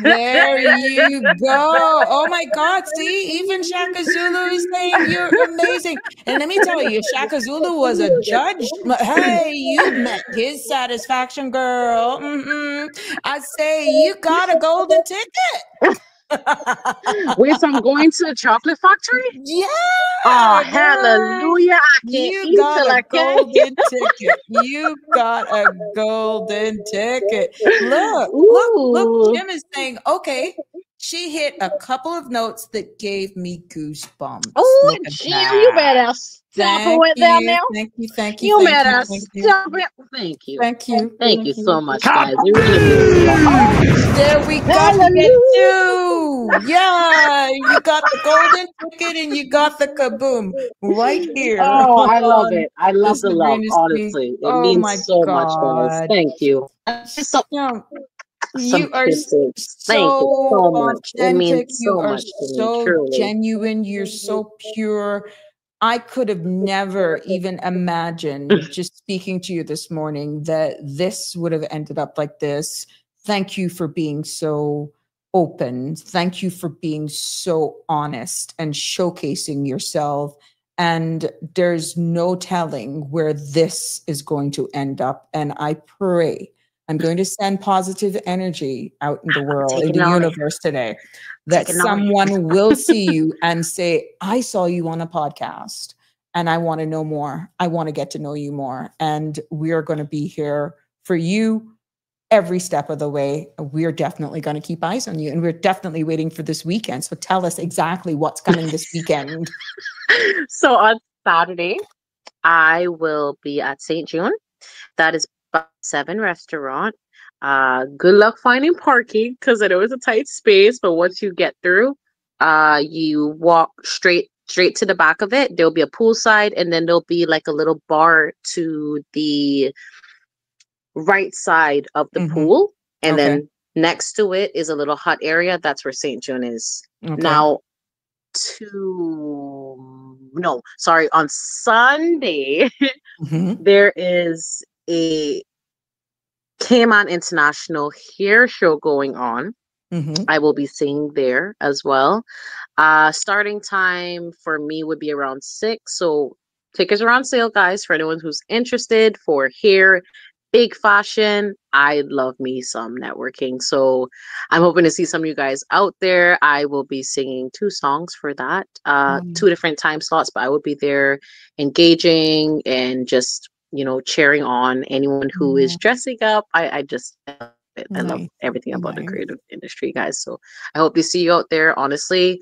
There you go. Oh my God. See, even Shaka Zulu is saying you're amazing. And let me tell you, if Shaka Zulu was a judge, hey, you met his satisfaction, girl. I say you got a golden ticket. Wait, so I'm going to the chocolate factory? Yeah. Oh, hallelujah. I can't eat till I can. Golden ticket. You got a golden ticket. Look, Jim is saying, okay, she hit a couple of notes that gave me goosebumps. Oh, Jim, you better stop it with that now. Thank you. You better stop it. Thank you. Thank you so much, guys. It really means a lot. There we got to get two. Yeah, you got the golden ticket and you got the kaboom right here. Oh, I love it. I love the love, honestly. It means so much, guys. Thank you. You are so authentic. You are so genuine. You're so pure. I could have never even imagined, just speaking to you this morning, that this would have ended up like this. Thank you for being so open. Thank you for being so honest and showcasing yourself. And there's no telling where this is going to end up. And I pray, I'm going to send positive energy out in the world, in the universe today, that someone will see you and say, I saw you on a podcast. and I want to know more. I want to get to know you more. And we're going to be here for you every step of the way. We're definitely going to keep eyes on you. And we're definitely waiting for this weekend. So tell us exactly what's coming this weekend. So on Saturday, I will be at St. June. That is by 7 restaurant. Good luck finding parking because I know it's a tight space, but once you get through, you walk straight to the back of it. There'll be a poolside, and then there'll be like a little bar to the right side of the pool, and then next to it is a little hut area. That's where St. June is. Now, on Sunday, there is a Caymanian International hair show going on. I will be singing there as well. Starting time for me would be around 6. So tickets are on sale, guys, for anyone who's interested for hair, big fashion. I love me some networking. So I'm hoping to see some of you guys out there. I will be singing 2 songs for that, 2 different time slots, but I will be there engaging and just, cheering on anyone who is dressing up. I just love it. I love everything about the creative industry, guys. So I hope to see you out there. Honestly,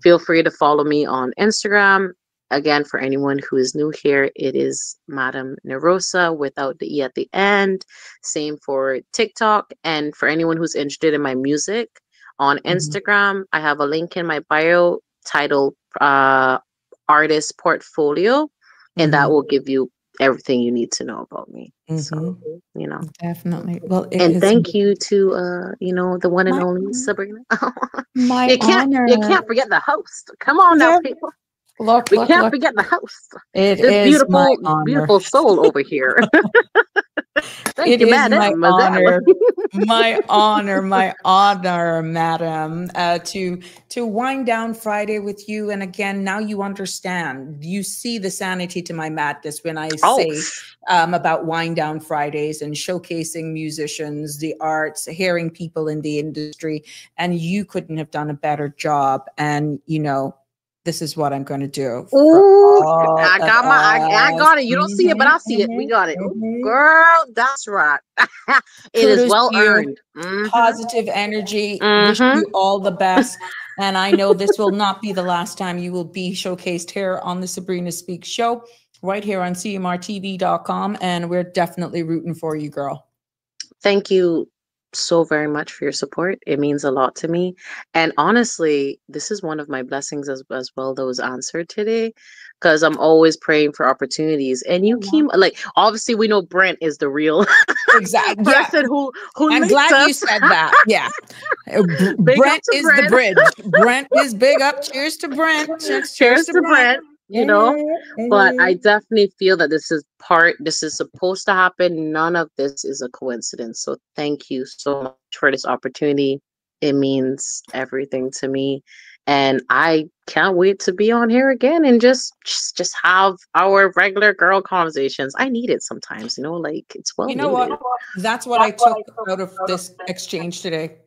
feel free to follow me on Instagram. Again, for anyone who is new here, it is Madam Nirosa without the E at the end. Same for TikTok. And for anyone who's interested in my music on Instagram, I have a link in my bio titled Artist Portfolio, and that will give you everything you need to know about me. So, Definitely. Well, and thank you to the one and only Sabrina. You can't forget the host. Come on now, people. We can't forget the host. It this is beautiful soul over here. Thank you, madam. My honor, madam, to wind down Friday with you. And again, now you understand. You see the sanity to my madness when I say about wind down Fridays and showcasing musicians, the arts, hearing people in the industry, and you couldn't have done a better job. And this is what I'm going to do. I got it. You don't see it, but I see it. We got it. Girl, that's right. It is well earned. Positive energy. Wish you all the best. And I know this will not be the last time you will be showcased here on the Sabrina Speaks show, right here on cmrtv.com. And we're definitely rooting for you, girl. Thank you so very much for your support. It means a lot to me. And honestly, this is one of my blessings as well that was answered today, because I'm always praying for opportunities. And you keep obviously we know Brent is the real person who I'm glad you said that. Yeah. Brent is the bridge. Brent is big up. Cheers to Brent. Cheers to Brent. But I definitely feel that this is supposed to happen. None of this is a coincidence. So thank you so much for this opportunity. It means everything to me. And I can't wait to be on here again and just have our regular girl conversations. I need it sometimes, it's well needed. What? That's what I took out of this exchange today.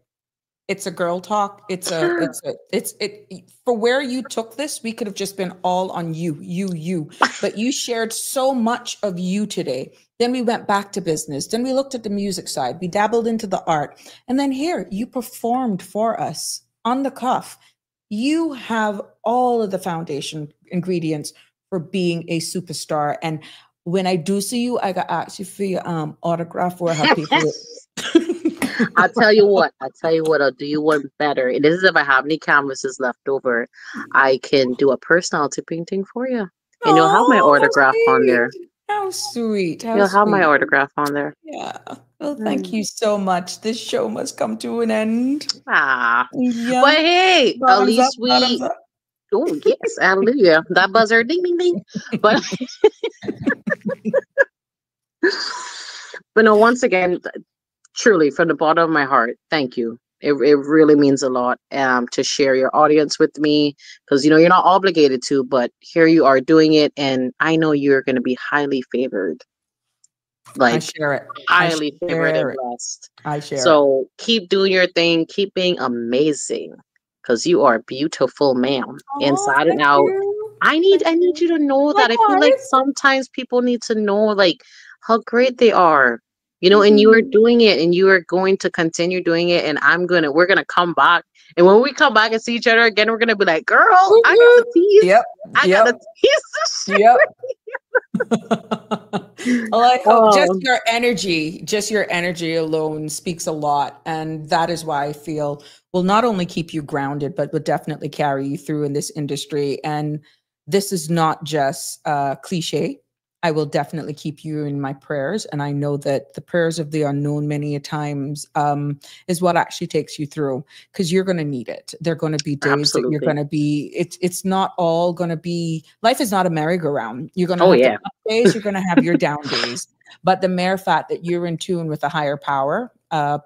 It's a girl talk. It's for where you took this, we could have just been all on you, but you shared so much of you today. Then we went back to business. Then we looked at the music side. We dabbled into the art. And then here you performed for us on the cuff. You have all of the foundation ingredients for being a superstar. And when I do see you, I got to ask you for your autograph or how people. I'll tell you what, I'll do you one better. This is if I have any canvases left over, I can do a personality painting for you. And you'll have my autograph on there. How sweet. You'll have my autograph on there. Yeah. Well, thank you so much. This show must come to an end. Yeah. But hey, at least we... Oh, yes. Hallelujah. That buzzer, ding, ding, ding. But... But no, once again... Truly, from the bottom of my heart, thank you. It really means a lot to share your audience with me, because you're not obligated to, but here you are doing it, and I know you're going to be highly favored. I share it. Highly favored and blessed. I share. So keep doing your thing, keep being amazing, because you are a beautiful, ma'am, inside and out. I need you to know that. I feel like Likewise. sometimes people need to know like how great they are. You know, and you are Mhm. doing it and you are going to continue doing it. And we're gonna come back. And when we come back and see each other again, we're gonna be like, girl, Woot I got the woot. tease. Yep. I got the Yep. tease. Yep. Well, I hope Um, just your energy alone speaks a lot. And that is why I feel will not only keep you grounded, but will definitely carry you through in this industry. And this is not just cliche. I will definitely keep you in my prayers. And I know that the prayers of the unknown many a times is what actually takes you through, because you're going to need it. There are going to be days that you're absolutely. going to be, it's not all going to be, life is not a merry-go-round. You're going to Oh have the yeah. up days, you're going to have your down days. But the mere fact that you're in tune with a higher power,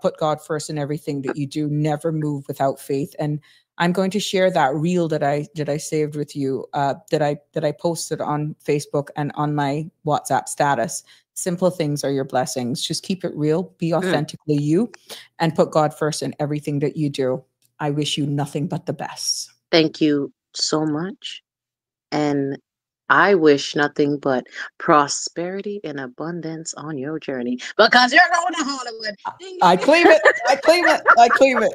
put God first in everything that you do, never move without faith. And I'm going to share that reel that I saved with you, that I posted on Facebook and on my WhatsApp status. Simple things are your blessings. Just keep it real, be Mm, authentically you, and put God first in everything that you do. I wish you nothing but the best. thank you so much. And I wish nothing but prosperity and abundance on your journey because you're going to Hollywood. Ding, I ding, ding. claim it. I claim it. I claim it.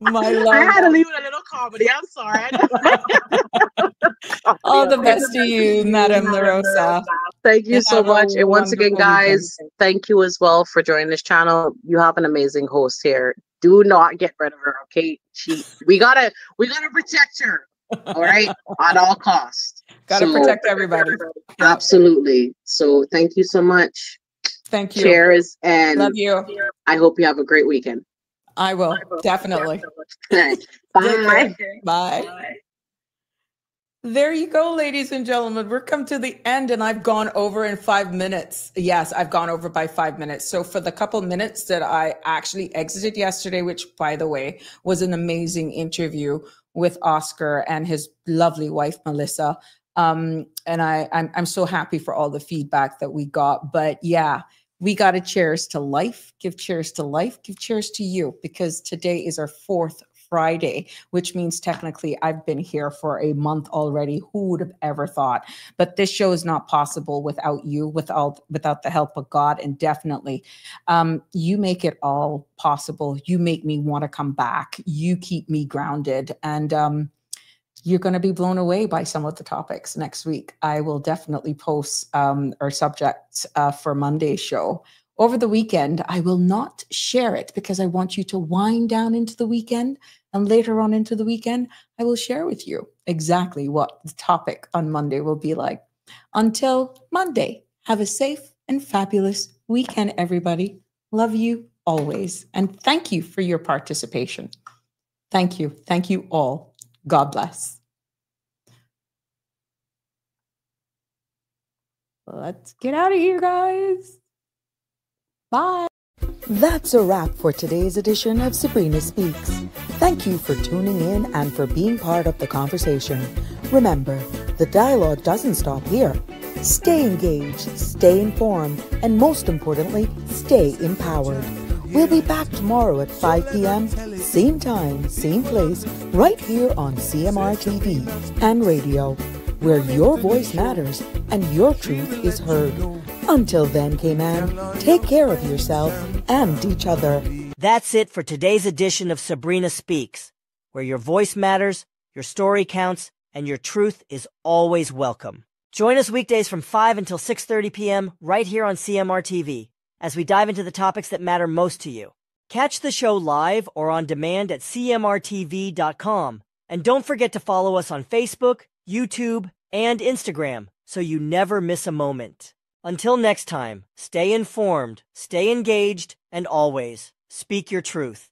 My I love. had to leave with a little comedy. I'm sorry. Comedy All up the here. best to you, Madam Nirosa. Thank you so Have a much. And once again, wonderful weekend. guys, thank you as well for joining this channel. You have an amazing host here. Do not get rid of her, okay? We gotta protect her. All right, at all costs. Got to So protect everybody. Yep. absolutely. So thank you so much. Thank you. Cheers, Love and you. I hope you have a great weekend. I will. Definitely. Bye. Take care. Bye. There you go, ladies and gentlemen. We're come to the end, and I've gone over in 5 minutes. Yes, I've gone over by 5 minutes. So for the couple minutes that I actually exited yesterday, which by the way was an amazing interview with Oscar and his lovely wife Melissa. And I'm so happy for all the feedback that we got. But yeah, we got to cheers to life. Give cheers to life. Give cheers to you, because today is our fourth Friday, which means technically I've been here for a month already. Who would have ever thought? But this show is not possible without you, without the help of God. And definitely, you make it all possible. You make me want to come back. You keep me grounded. And you're going to be blown away by some of the topics next week. I will definitely post our subjects for Monday's show. Over the weekend, I will not share it because I want you to wind down into the weekend. And later on into the weekend, I will share with you exactly what the topic on Monday will be like. Until Monday, have a safe and fabulous weekend, everybody. Love you always. And thank you for your participation. Thank you. Thank you all. God bless. Let's get out of here, guys. Bye. That's a wrap for today's edition of Sabrina Speaks. Thank you for tuning in and for being part of the conversation. Remember, the dialogue doesn't stop here. Stay engaged, stay informed, and most importantly, stay empowered. We'll be back tomorrow at 5 p.m., same time, same place, right here on CMR TV and radio, where your voice matters and your truth is heard. Until then, Cayman, take care of yourself and each other. That's it for today's edition of Sabrina Speaks, where your voice matters, your story counts, and your truth is always welcome. Join us weekdays from 5 until 6:30 p.m. right here on CMR TV as we dive into the topics that matter most to you. Catch the show live or on demand at cmrtv.com. And don't forget to follow us on Facebook, YouTube, and Instagram so you never miss a moment. Until next time, stay informed, stay engaged, and always speak your truth.